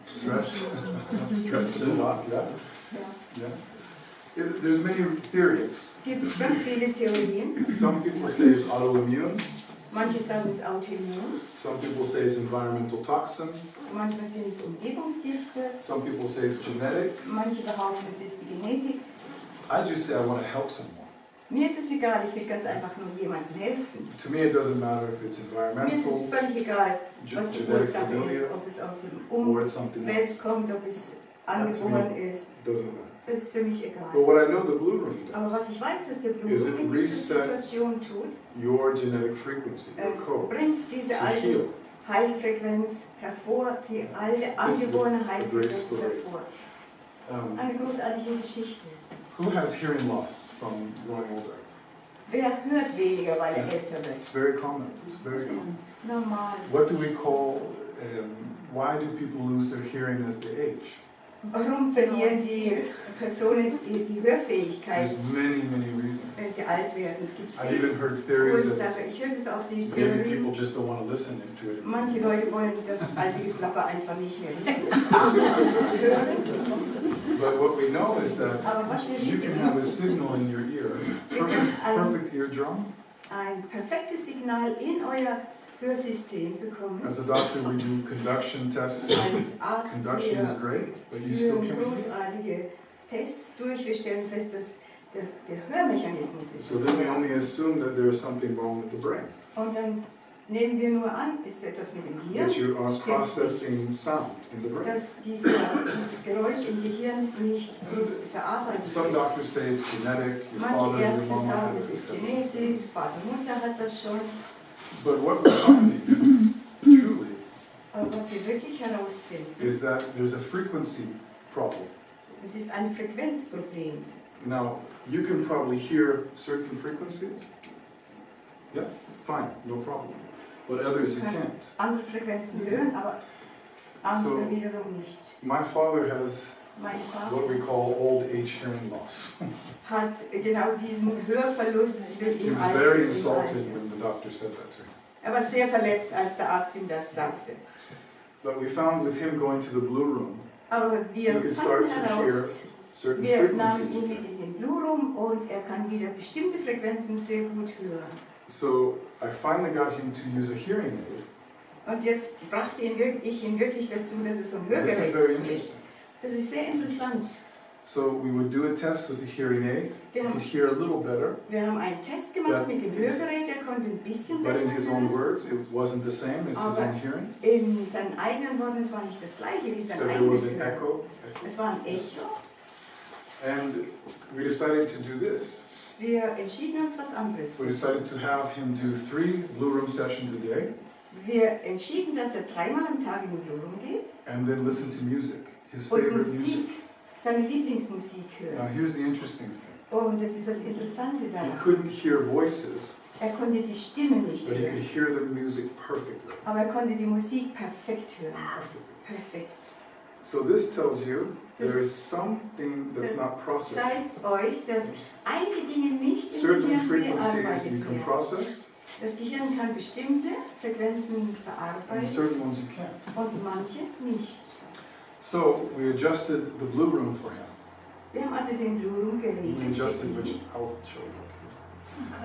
Stress. Stress is a lot, yeah. Ja. Yeah. There's many theories. Es gibt ganz viele Theorien. Some people say it's autoimmune. Manche sagen, es ist Autoimmun, Some people say it's environmental toxin. manchmal sind es Umgebungsgifte, Some people say it's genetic. manche behaupten, es ist die Genetik. I just say I want to help someone. Mir ist es egal, ich will ganz einfach nur jemandem helfen. To me, it doesn't matter if it's Mir ist es environmental, völlig egal, was die genetic Ursache ist, familiar, ob es aus dem or it's something Umwelt else. kommt, ob es angeboren ist. It doesn't matter. Das ist für mich egal. But what I know the Blue Room Aber does, was ich weiß, dass der Blue is Room it in dieser resets Situation tut, your genetic frequency, your es code, bringt diese to alte heal. Heilfrequenz hervor, die alte angeborene Heilfrequenz hervor. Eine großartige Geschichte. Who has hearing loss from growing older? Wer hört weniger, weil er älter wird? It's very common. It's Das very ist common. normal. What do we call, why do people lose their hearing as they age? Warum verlieren die Personen die Hörfähigkeit, There's many, many reasons. wenn sie alt werden? Es gibt I've viele even heard theories that Ursachen. Ich höre das auch die maybe Theorie. people just don't want to listen to it. Manche Leute wollen das alte Geplapper einfach nicht mehr wissen. But what we know is that Aber was wir you can wissen, have a signal in your ear, perfect eardrum. ein perfektes Signal in euer Hörsystem bekommen. As a doctor, we do conduction tests. Als Arzt Conduction is great, but you still führen can't hear. großartige Tests durch. Wir stellen fest, dass der Hörmechanismus ist. So then we only assume that there is something wrong with the brain. Und dann nehmen wir nur an, ist etwas mit dem Gehirn, That you are stimmt nicht, processing sound in the brain. dass dieses Geräusch im Gehirn nicht gut verarbeitet Some wird. doctors say it's genetic, your Manche father, your Ärzte mama sagen, had es ist it. genetisch, Vater, Mutter hat das schon. But what we're finding, truly, Aber was wir wirklich herausfinden, is that there's a frequency problem. es ist ein Frequenzproblem. Now, you can probably hear certain frequencies. Yeah, fine, no problem. But others Du you kannst can't. andere Frequenzen hören, aber andere So- wiederum nicht. My father has Mein what we Vater call old age hearing loss. hat genau diesen Hörverlust He im was Alter. very im insulted Alter. when the doctor said that to him. Er war sehr verletzt, als der Arzt ihm das sagte. But we found with him going to the Blue Room, Aber wir you could start fanden to heraus, hear certain wir nahmen frequencies ihn mit again. in den Blue Room und er kann wieder bestimmte Frequenzen sehr gut hören. So I finally got him to use a hearing aid. Und jetzt brachte ich ihn wirklich dazu, dass er so ein This is very Hörgerät kriegt. interesting. Das ist sehr interessant. So we would do a test with the hearing aid. He Wir could haben, hear a little better, wir haben einen Test gemacht mit dem Hörgerät, er konnte ein bisschen but in besser his own hören. words, it wasn't the same as his Aber own hearing. in seinen eigenen Worten, es war nicht das gleiche wie So sein there was eigenes an Hören. echo. Es war ein Echo. And we decided to do this. Wir entschieden uns was anderes. We decided to have him do 3 Blue Room sessions a day Wir entschieden, dass er 3-mal am Tag in den Blue Room geht and then listen to music, his und favorite music. Musik, seine Lieblingsmusik Now hört. here's the interesting thing. Und das ist das Interessante He daran. couldn't hear voices, Er konnte die Stimme nicht but he could hören, hear the music perfectly. aber er konnte die Musik perfekt hören. Perfectly. Perfekt. So this tells you there is something that's not processed. Zeigt euch, dass einige Dinge nicht im Certain Gehirn frequencies you bearbeitet can werden. process, Das Gehirn kann bestimmte Frequenzen and verarbeiten certain ones you can't. und manche nicht. So we adjusted the Blue Room for him. Wir haben also den Blue Room We geregelt. adjusted, which I'll show you.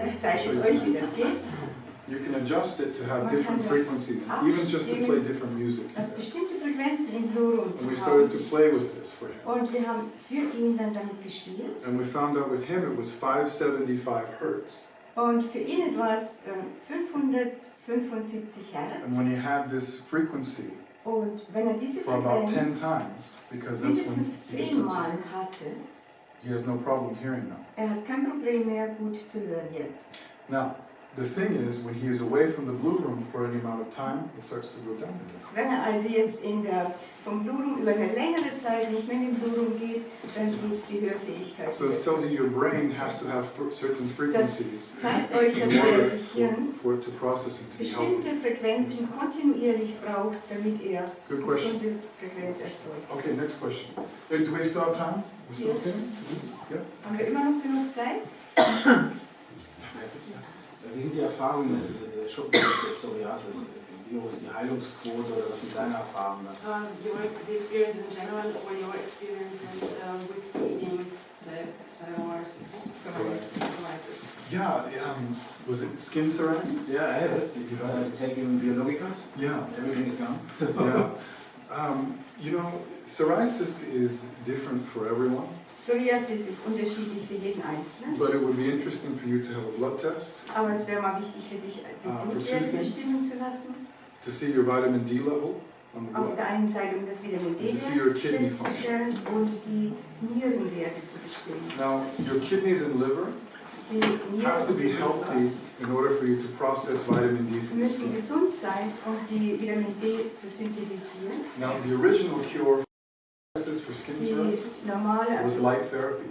Ich zeige es euch, wie das geht. You can adjust it to have Man different kann das frequencies, even just to play different music. Bestimmte Frequenzen im Blurum zu And we haben. started to play with this for him. Und wir haben für ihn dann damit gespielt. And we found out with him it was 575 hertz. Und für ihn war es 575 Hertz. And when he had this frequency Und wenn er diese for about 10 Frequenz times, because that's when mindestens he 10 started Mal to, hatte, he has no problem hearing now. er hat kein Problem mehr, gut zu hören jetzt. Now, the thing is, when he is away from the blue room for any amount of time, it starts to go down again. Wenn er also jetzt vom Blurum über eine längere Zeit nicht mehr in den Blurum geht, dann geht die Hörfähigkeit. So it tells you your brain has to have certain frequencies Zeigt euch, dass in euer order Gehirn for it to process and to be bestimmte healthy. Frequenzen kontinuierlich braucht, damit er Good question. gesunde Frequenz erzeugt. Okay, next question. Do we still have time? We still Yes. okay? Yeah. Haben wir immer noch genug Zeit? Wie sind die Erfahrungen mit der Schuppenkrebs-Psoriasis? Wie hoch ist die Heilungsquote oder was sind deine Erfahrungen? The experience in general, or your experiences with eating psoriasis. Yeah, was it skin psoriasis? Yeah, I have it. You've taken Biologicals? Yeah. Everything is gone. Yeah. You know, psoriasis is different for everyone. Psoriasis ist unterschiedlich für jeden Einzelnen. But it would be interesting for you to have a blood test Aber es wäre mal wichtig für dich, die for Blutwerte 2 things. bestimmen zu lassen. To see your vitamin D level on the Auf blood. der einen Seite, um das Vitamin To see your D-Wert kidney festzustellen und die Nierenwerte zu bestimmen. Now, your kidneys and liver Die have to be Nieren healthy in order for you to process vitamin D from the müssen skin. gesund sein, um die Vitamin D zu synthetisieren. Now, the original cure for skin Die psoriasis normale, was also light therapy.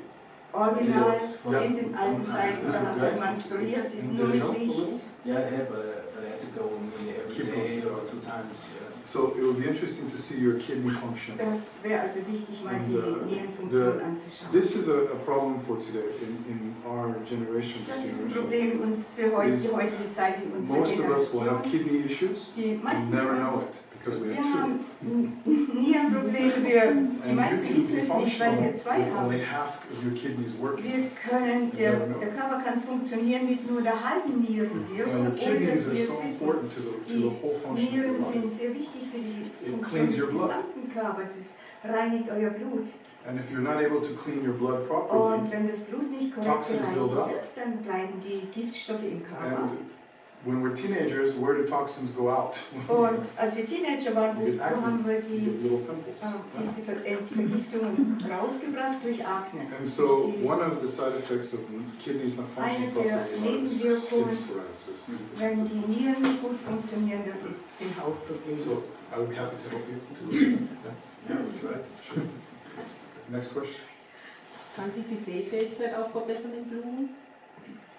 original Yeah. in den alten Zeiten, Is it da good? hat man Psoriasis And nur did it mit help a little? Licht. Yeah, I had, but I had to go nearly every Keep day going. or 2 times. Yeah. So it would be interesting to see your kidney function. Das wäre also wichtig, mal And, die Nierenfunktion anzuschauen. This is a problem for today in our generation. Das this ist ein generation. Problem in uns für heute, Is die heutige Zeit in unserer Most of us will have Generation. kidney issues Die and meisten never von know uns, it because we wir have 2. haben Nierenprobleme, die And you meisten can wissen be es nicht, weil functional wir 2 with haben. only half of your kidneys working. Wir können, der Körper kann funktionieren mit nur der halben Nierenwirkung, Your ohne kidneys dass are wir so es wissen. important to the whole function of Nieren your body. sind sehr wichtig für die Funktion cleans des your blood. gesamten Körpers. Es reinigt euer Blut. And if you're not able to clean your blood properly, Und wenn das Blut nicht korrekt toxins build up. gereinigt wird, dann bleiben die Giftstoffe im Körper. And when we're teenagers, where do toxins go out? Und als wir Teenager waren, You get wo acne, haben wir you get little pimples. diese Vergiftungen rausgebracht durch Akne. And so one of the side effects of kidneys not functioning Eine der properly is skin Nebenwirkungen, psoriasis. wenn die Nieren nicht gut funktionieren, das sind Hautprobleme. So I would be happy to help you. Yeah, we'll try. Sure. Next question. Kann sich die Sehfähigkeit auch verbessern in Blumen?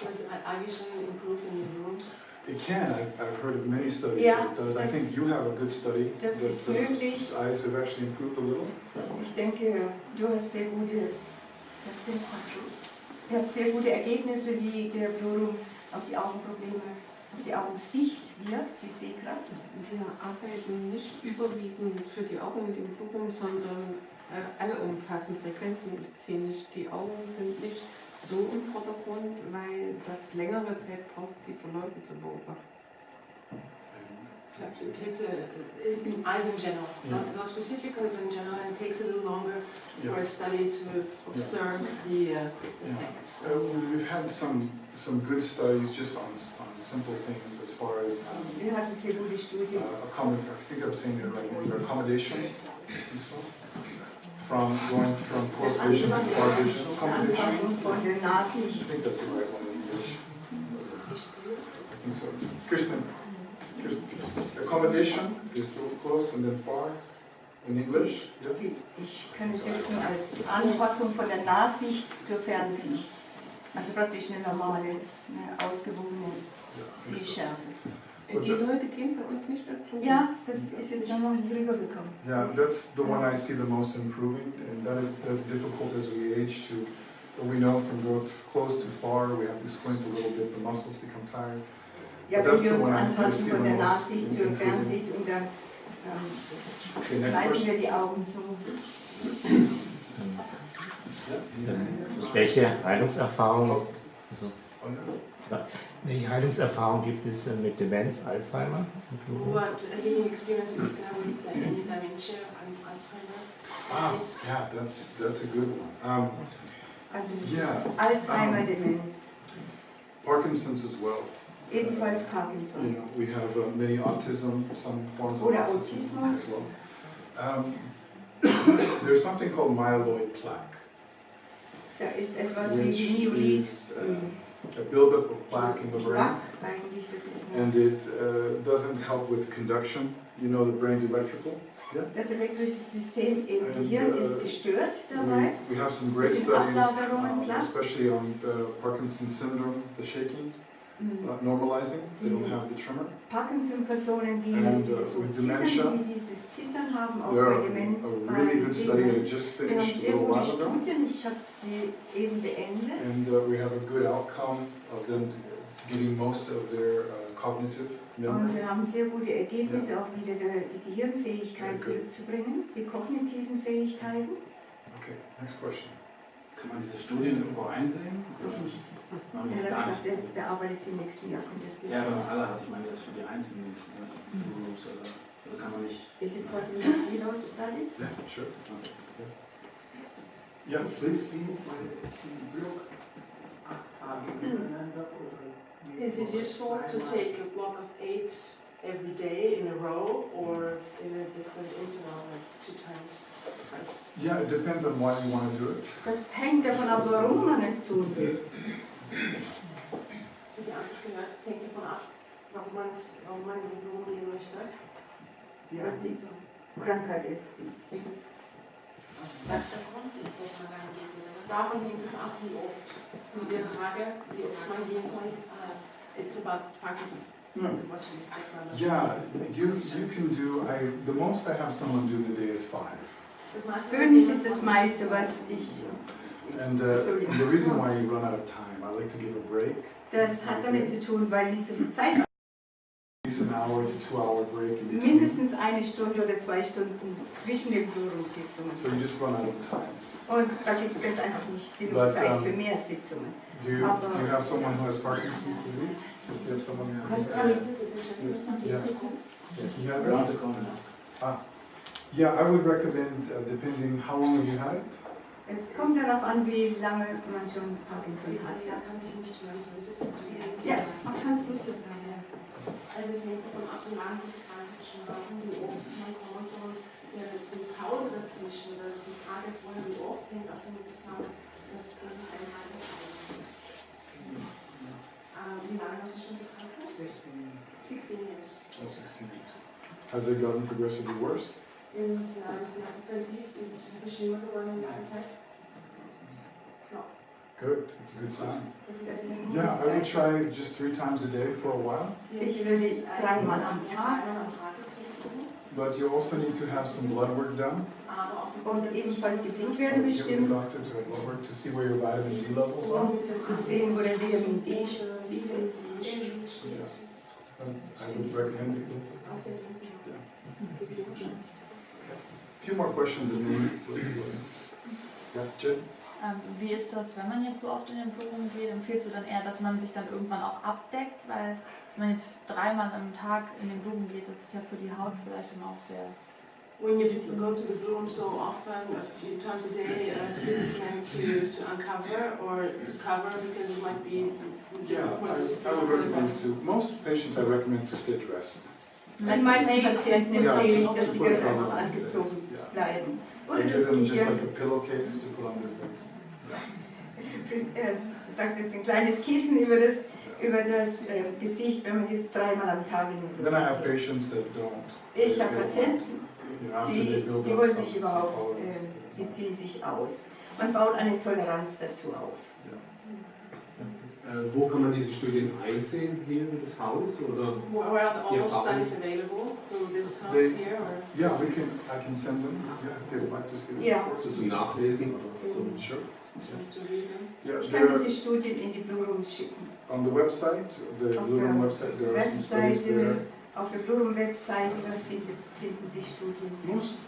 Does eye vision improve in the room? It can. I've heard of many studies Yeah, that it does. I think you have a good study Das that ist the möglich. eyes have actually improved a little. Ich denke, du hast sehr gute, ihr habt sehr gute Ergebnisse, wie der Blurum auf die Augenprobleme, auf die Augensicht wirkt, die Sehkraft. Wir arbeiten nicht überwiegend für die Augen mit dem Blurum, sondern allumfassend frequenzmedizinisch. Die Augen sind nicht so im Vordergrund, weil das längere Zeit braucht, die Verläufe zu beobachten. It takes in eyes in general, not specifically, but in general, and it takes a little longer for a study to observe the effects. We've had some good studies just on simple things as far as Wir hatten sehr gute Studien. I think I'm saying it right, accommodation. I think so. From going from close vision to far vision. Accommodation. Anpassung von der I Nahsicht. think that's the right one in English. I think so. Kristen. Accommodation is a little close and then far in English. Yeah. Ich kann es jetzt nur als Anpassung von der Nahsicht zur Fernsicht. Also praktisch eine normale, eine ausgewogene Sehschärfe. Die Leute gehen bei uns nicht mit Blumen. Ja, das ist jetzt noch nicht rübergekommen. Yeah, that's the one I see the most improving, and that's difficult as we age to. We know from going close to far, we have to squint a little bit. The muscles become tired. Ja, But wenn that's wir the uns one I anpassen see von the der most Nahsicht zur improving. Fernsicht und dann Okay, next gleichen question. wir die Augen so. Welche Heilungserfahrungen? Also, Welche Heilungserfahrung gibt es mit Demenz, Alzheimer? What healing experience is there with any dementia and Alzheimer disease? Yeah, that's a good one. Also Yeah. Alzheimer-Demenz, Parkinson's as well. ebenfalls You Parkinson. know, we have many autism, some forms of Oder autism Autismus. as well. There's something called myeloid plaque, Da ist etwas wie which Myeloid, is a buildup of plaque in the brain, Plaque eigentlich, das ist and it doesn't help with conduction. You know, the brain's electrical. Yeah. das elektrische System im And, Gehirn ist gestört dabei. We have some great Es sind studies, Ablagerungen, klar. especially on Parkinson's syndrome, the shaking, normalizing. They don't have the tremor. Parkinson-Personen, die, And, die so with zittern, dementia, die dieses Zittern haben, auch There bei are Demenz. a really good study I just Wir haben finished a sehr little gute while ago, Studien, ich habe sie eben beendet. and we have a good outcome of them getting most of their cognitive Und memory. wir haben sehr gute Ergebnisse, auch wieder die Gehirnfähigkeit Very good. zurückzubringen, die kognitiven Fähigkeiten. Okay, next question. Kann man diese Studien irgendwo einsehen? Noch nicht. Noch Er nicht, hat gar gesagt, nicht. der arbeitet im nächsten Jahr. Kommt das Ja, wenn man alle hat, ich meine jetzt für die einzelnen Groups, oder kann man nicht. Is it possible to see those studies? Yeah, sure. Okay. Yeah, please. Is it useful to take a block of 8 every day in a row or in a different interval, like 2 times? Twice? Yeah, it depends on why you want to do it. Das hängt davon ab, warum man es tun will. Die andere gesagt, es hängt davon ab, warum man in die Blumen gehen möchte. Was die Krankheit ist. Was der Grund ist, dass man reingeht. Davon hängt es ab, wie oft. Mit der Frage, wie oft man gehen soll. It's about Parkinson. Was we check on. Yeah, you can do, the most I have someone do today is 5. 5 ist das meiste, was ich... And the reason why you run out of time, I like to give a break. Das hat damit zu tun, weil nicht so viel Zeit habe. At least an hour to 2 hour break in between. Mindestens 1 Stunde oder 2 Stunden zwischen den Blutungssitzungen. So you just run out of time. Und da gibt es ganz einfach nicht genug Zeit für mehr Sitzungen. Do you have someone who has Parkinson's disease? Does you have someone who has Yeah. He has it? Yeah, I would recommend, depending how long have you had it? Es kommt darauf an, wie lange man schon Parkinson hat. Ja, kann ich nicht hören, soll ich das empfehlen? Ja, kannst du es jetzt sagen. Also es hängt davon ab, wie lange Sie krank schon haben, wie oft man kommen soll. Die Pause dazwischen, oder die Frage vorher, wie oft, hängt auch damit zusammen, dass es ein Tagesform ist. Wie lange hast du schon gekrankheit? 16 years. Oh, 16 years. Has it gotten progressively worse? Ist sehr aggressiv, ist es schlimmer geworden in der Zeit? No. Good, that's a good sign. Das ist ein Yeah, gutes I would Zeichen. try just 3 times a day for a while. Ich würde 3-mal am Tag. But you also need to have some blood work done. Und ebenfalls die Blutwerte Give the bestimmen, doctor to have blood work to see where your vitamin D levels are. um zu sehen, wo der Vitamin D-Spiegel ist. Yeah. I would recommend it. A few more questions and then yeah, Jim? Wie ist das, wenn man jetzt so oft in den Blumen geht? Empfiehlst du dann eher, dass man sich dann irgendwann auch abdeckt? Weil wenn man jetzt 3-mal am Tag in den Blumen geht, das ist ja für die Haut vielleicht dann auch sehr... When you go to the bloom so often, a few times a day, do you plan to uncover or to cover because it might be Yeah, I would recommend to, most patients I recommend to stay dressed. Den meisten Patienten empfehle ich, dass sie put a ganz cover einfach on angezogen their face. bleiben. Yeah. Oder I give dass them die just like a pillowcase to put on their face. Er sagt jetzt ein kleines Kissen über das Gesicht, wenn man jetzt 3-mal am Tag in den Then I Blumen have geht. patients that don't. Ich habe Patienten, You know, after they die build up wollen some sich überhaupt, tolerance. die ziehen sich aus. Man baut eine Toleranz dazu auf. Wo kann man diese Studien einsehen? Hier in das Haus? Oder Where are all die those Erfahrung? studies available? To this house They- here? Or? Yeah, I can send them, yeah, if they would like to see them. Ja. so zum Nachlesen? Oder so? Sure. To read them? Yeah, Ich kann there, diese Studien in die Blue Rooms schicken. on the website, the Auf Blue der Room website, there are some studies there. Webseite, auf der Blue Room Webseite finden sich Studien.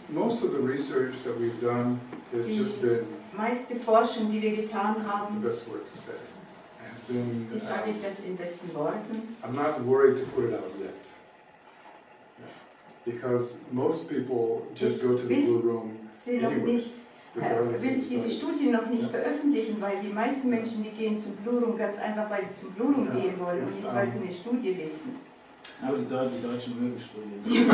Most of the research that we've done has just been, Die meiste Forschung, die wir getan the haben, best word to say, has been. Ich sage nicht das in besten Worten. I'm not worried to put it out yet. Yeah. Because most people just go to the blue room Sie noch anyways, nicht, regardless will of the diese studies. Studie noch nicht veröffentlichen, weil die meisten Menschen, die gehen zum Blue Room ganz einfach, weil sie zum Blue Room gehen wollen und nicht, weil sie eine Studie lesen. Aber die Deutschen mögen Studien.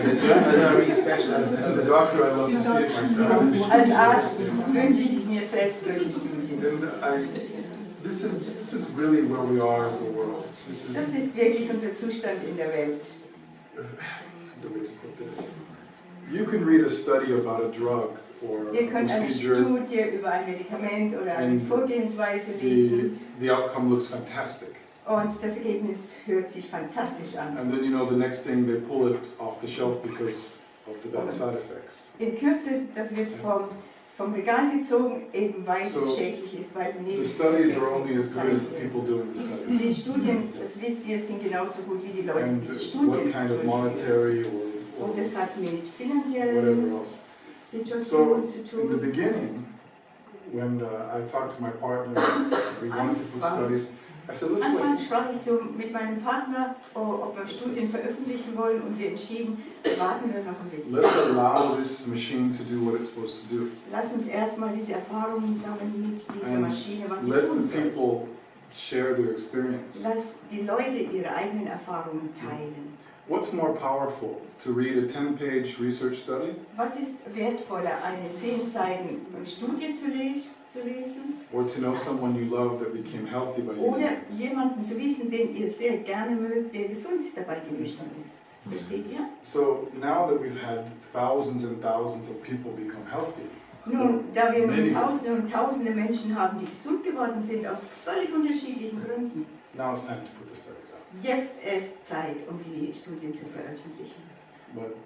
As a doctor, I love to see it myself. Als Arzt wünsche ich mir selbst solche Studien. This is really where we are in the world. Das ist wirklich unser Zustand in der Welt. The way to put this. You can read a study about a drug or Ihr a könnt eine procedure, Studie über ein Medikament oder eine Vorgehensweise lesen the outcome looks fantastic. und das Ergebnis hört sich fantastisch an. And then you know the next thing they pull it off the shelf because of the bad side effects. In Kürze, das wird vom Regal gezogen, eben weil es schädlich ist, weil die The studies are only as good as the people doing the studies. Die Studien, das wisst ihr, sind genauso gut wie die Leute, And die die what Studien kind of durchführen. monetary or Und das hat mit whatever finanziellen else. So Situationen zu in the tun. beginning, when I talked to my partners, we wanted to put studies. I said, let's Anfangs wait. sprach ich mit meinem Partner, ob wir Studien veröffentlichen wollen und wir entschieden, warten wir noch ein bisschen. Let's allow this machine to do what it's supposed to do. Lass uns erstmal diese Erfahrungen sammeln mit dieser And Maschine, was sie let tun the soll. people share their experience. Lass die Leute ihre eigenen Erfahrungen teilen. What's more powerful, to read a 10-page research study Was ist wertvoller, eine 10 Seiten Studie zu lesen or to know someone you love that became healthy by using oder it? jemanden zu wissen, den ihr sehr gerne mögt, der gesund dabei gewesen ist? Versteht ihr? So now that we've had thousands and thousands of people become healthy, Nun, da wir nun Many. Tausende und Tausende Menschen haben, die gesund geworden sind, aus völlig unterschiedlichen Gründen, now it's time to put the studies out. jetzt ist Zeit, um die Studien zu veröffentlichen. But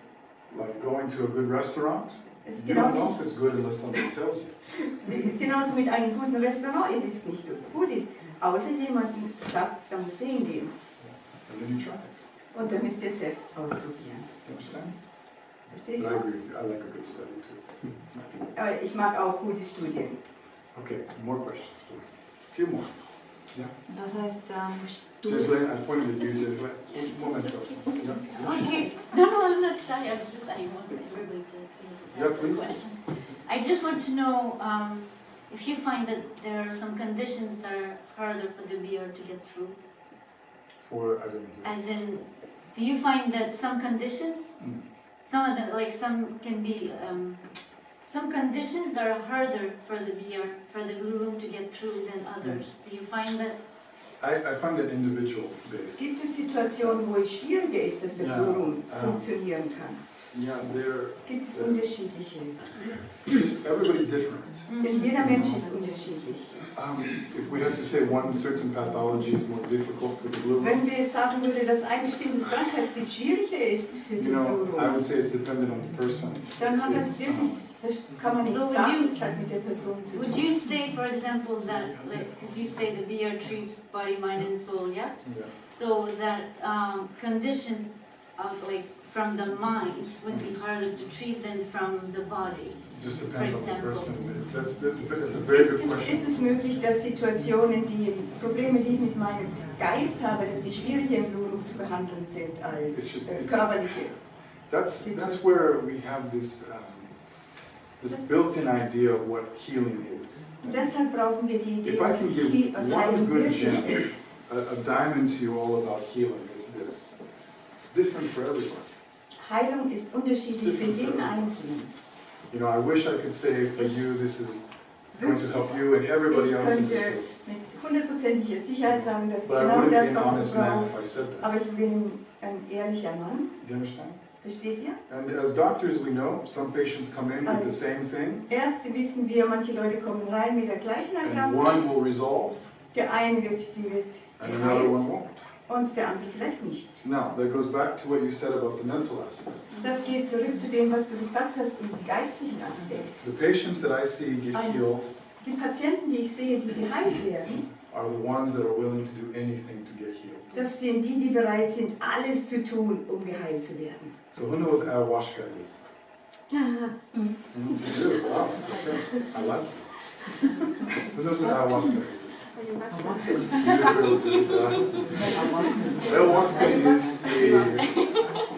like going to a good restaurant, Es ist you don't know genauso, if it's good unless somebody tells you. ist genauso mit einem guten Restaurant, ihr wisst nicht, ob es gut ist, außer jemanden sagt, da musst du hingehen. And then you try it. Und dann müsst ihr es selbst ausprobieren. You understand? Verstehst But I du? agree with you. I like a good study too. Aber ich mag auch gute Studien. Okay, more questions, please. A few more. Yeah. Das heißt, Giselle, I pointed at you, Giselle. Un momento. Yeah. Okay. No, I'm not shy. I want everybody to Yeah, ask a please. question. I just want to know if you find that there are some conditions that are harder for the VR to get through. I didn't hear. As in, do you find that some conditions, Mm. some of them, like some can be, some conditions are harder for the VR, for the blue room to get through than others. Do you find that? I find it individual based. Gibt es Situationen, wo es schwieriger ist, dass der Ja, Blue Room funktionieren kann? Yeah, Gibt es unterschiedliche? just everybody's different. Denn jeder Mensch ist unterschiedlich. If we had to say one certain pathology is more difficult for the blue room, Wenn wir sagen würden, dass ein bestimmtes Krankheitsbild schwieriger ist für you den know, Blue I Room, would say it's dependent on the person. dann hat das wirklich, das kann man nicht But would sagen, you- das hat mit der Person zu Would tun. you say, for example, that, like, because you say the VR treats body, mind, and soul, yeah? Yeah. So that conditions of, like, from the mind would be harder to treat than from the body. It just For depends on the example. person. That's a very good question. Ist es möglich, dass Situationen, Probleme, die ich mit meinem Geist habe, dass die schwieriger im Blue Room zu behandeln sind als It's just- körperliche? That's where we have this built-in idea of what healing is. Deshalb brauchen wir die Idee, If I can give was one Heilung good wirklich gem, ist. a diamond to you all about healing is this. It's different for everyone. Heilung ist unterschiedlich für jeden Einzelnen. You know, I wish I could say for you this is going to help you and everybody Ich else in könnte this group. mit hundertprozentiger Sicherheit sagen, das ist But I genau wouldn't be das, an was honest ich man brauche. if I said that. Aber ich bin ein ehrlicher Mann. Do you understand? Versteht ihr? And as doctors, we know some patients come in with the same thing, Ärzte wissen wir, manche Leute kommen rein mit der gleichen and Erkrankung. one will resolve, Der eine wird and another one geheilt won't. und der andere vielleicht nicht. Now, that goes back to what you said about the mental aspect. Das geht zurück zu dem, was du gesagt hast, im geistlichen Aspekt. The patients that I see get healed Die Patienten, die ich sehe, die geheilt werden, are the ones that are willing to do anything to get healed. das sind die, die bereit sind, alles zu tun, um geheilt zu werden. So who knows ayahuasca is? Wow, okay. I like it. Who knows what ayahuasca Ayahuasca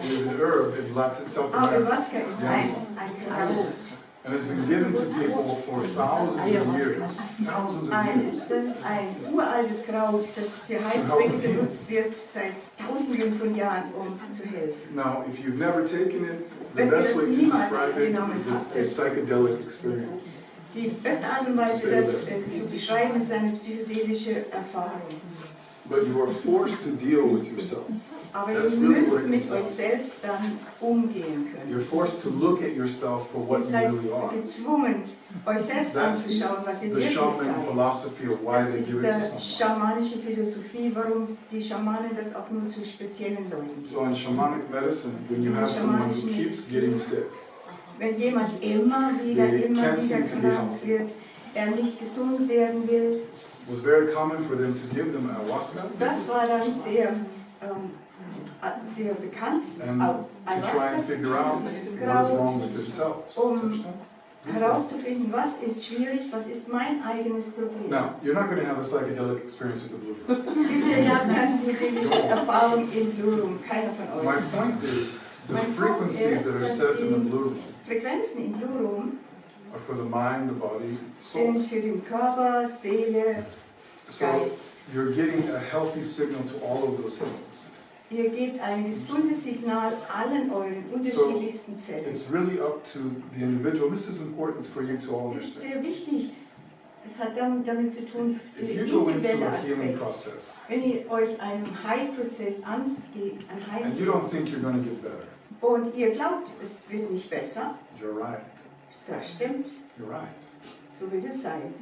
is an herb in Latin South America. Ayahuasca ist ein Kraut. And it's been given to people for thousands of years. Thousands of years. Das ist ein uraltes Kraut, das für Heilzwecke benutzt wird seit Tausenden von Jahren, um zu helfen. Now, if you've never taken it, the best way to describe it is a psychedelic experience. Die beste Art und Weise, das zu beschreiben, ist eine psychedelische Erfahrung. But you are forced to deal with yourself. Aber ihr müsst mit euch selbst dann umgehen können. You're forced to look at yourself for what Ihr you seid really are. gezwungen, euch selbst That's anzuschauen, was ihr the wirklich shaman seid. philosophy of why they Das give ist it to die someone. schamanische Philosophie, warum die Schamanen das auch nur zu speziellen Leuten So in shamanic medicine, when you have someone who keeps getting sick, wenn jemand immer wieder krank wird, er nicht gesund werden will, it was very common for them to give them ayahuasca das war dann sehr bekannt, and to try and figure out what is wrong with themselves. herauszufinden, was ist schwierig, was ist mein eigenes Problem. Now, you're not going to have a psychedelic experience with the blue room. Ihr habt keine psychedelische Erfahrung im Blue Room, keiner von euch. My point is, the frequencies that are set in the blue room Frequenzen im Blue Room are for the mind, the body, soul. sind für den Körper, Seele, So Geist. you're getting a healthy signal to all of those things. Ihr gebt ein gesundes Signal allen euren unterschiedlichsten Zellen. It's really up to the individual. This is important for you to all Das ist understand. sehr wichtig. Es hat damit zu tun, If der you go into individuelle a healing Aspekt. process Wenn ihr euch einem Heilprozess angeht, and you don't think you're going to get better, und ihr glaubt, es wird nicht besser, you're right. das stimmt, You're right. so wird es sein.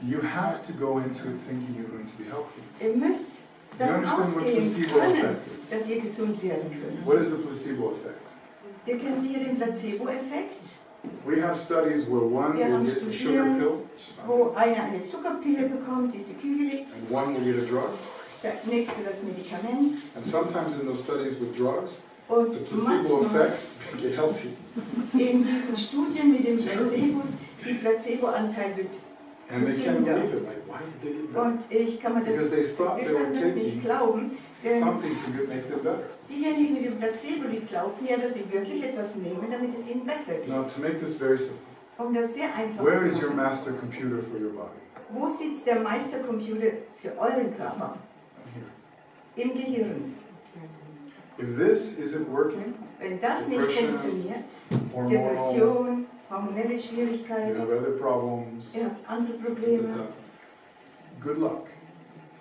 You have to go into it thinking you're going to be healthy. Ihr müsst You davon understand what ausgehen placebo können, effect is? dass ihr gesund werden könnt. What is the placebo effect? Ihr kennt sicher den Placebo-Effekt, We have studies where one Wir will haben get a sugar Studien, pill wo einer eine Zuckerpille bekommt, diese kügelig, and one will get a drug. der nächste das Medikament. And sometimes in those studies with drugs, Und the placebo manchmal effects get healthy. in diesen Studien mit den Placebos, die Placebo-Anteil wird And they can't gesünder. believe it. Like, why did they get better? Und ich kann mir das, Because they thought wir they were können das nicht taking glauben, denn something to make them better. diejenigen mit dem Placebo, die glaubten ja, dass sie wirklich etwas nehmen, damit es ihnen besser geht. Now, to make this very simple, Um das sehr einfach where zu is your machen. master computer for your body? Wo sitzt der Meistercomputer für euren Körper? Here. Im Gehirn. If this isn't working, Wenn das nicht Depression, funktioniert, hormonal, Depression, hormonelle you Schwierigkeiten, have other problems, ihr habt andere Probleme, good luck.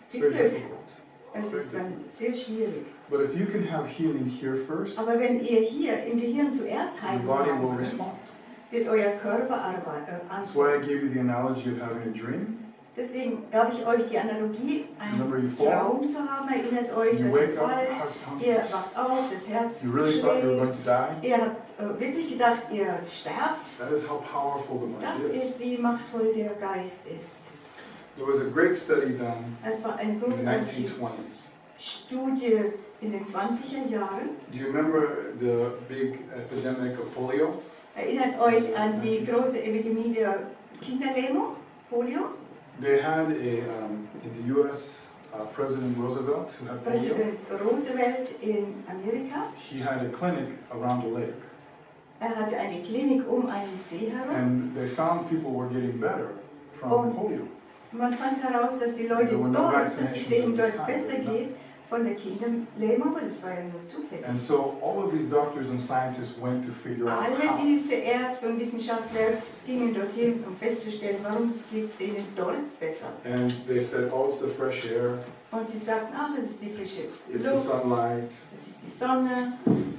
It's viel very Glück. difficult. Es ist dann sehr schwierig. But if you can have healing here first, Aber wenn ihr hier im Gehirn zuerst your Heilung body will haben könnt, respond. wird euer Körper That's why I antworten. gave you the analogy of having a dream. Deswegen gab ich euch die Analogie, Remember einen you fall, Traum zu haben. Erinnert euch, you dass ihr wake up, fallt, heart's pounding. ihr wacht auf, das Herz You really thought you were going schlägt. to die. Ihr habt wirklich gedacht, ihr sterbt. That is how powerful the Das mind is. ist, wie machtvoll der Geist ist. There was a great study done Es war eine in the großartige 1920s. Studie in den 20er Jahren. Do you remember the big epidemic of polio? Erinnert euch an die große Epidemie der Kinderlähmung, Polio? They had in the U.S. President Roosevelt, who had polio. Präsident Roosevelt in Amerika. He had a clinic around the lake, Er hatte eine Klinik um einen See herum. and they found people were getting better from Und polio. man fand heraus, dass die Leute There were no dort, dass es vaccinations denen at this dort time, besser no. geht von der Kinderlähmung, aber das war ja nur zufällig. And so all of these doctors and scientists went to figure out Alle how. diese Ärzte und Wissenschaftler gingen dorthin, um festzustellen, warum geht es denen dort besser. And they said, oh, it's the fresh air, Und sie sagten, ach, das ist die frische it's the Luft, sunlight, das ist die Sonne,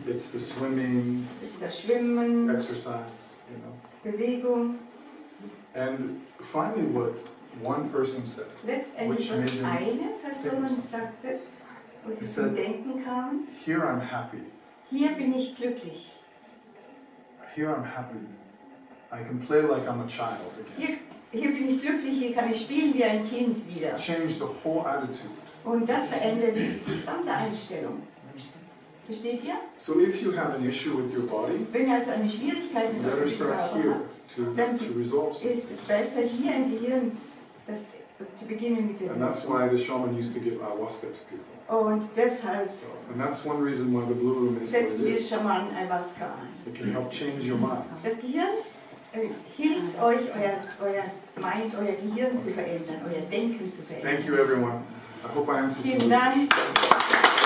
it's the swimming, das ist das Schwimmen, exercise, you know. Bewegung. And finally what one person said, Letztendlich, which was made him eine Person think of sagte, wo sie He zum said, Denken kamen, here I'm happy, hier bin ich glücklich, here I'm happy, I can play like I'm a child again. hier bin ich glücklich, hier kann ich spielen wie ein Kind wieder. Change the whole attitude. Und das verändert die gesamte Einstellung. Versteht ihr? So if you have an issue with your body, Wenn ihr also eine Schwierigkeit mit better eurem start Körper here habt, dann to resolve something. ist es besser, hier im Gehirn das zu beginnen mit der And that's Lösung. why the shaman used to give ayahuasca to people. Und deshalb And that's one reason why the blue room is what it setzen wir is. Schamanen Ayahuasca ein. It can help change your mind. Das Gehirn hilft euch, euer Mind, euer Gehirn zu verändern, euer Denken zu verändern. Thank you, everyone. I hope I answered some Vielen of your questions. Dank.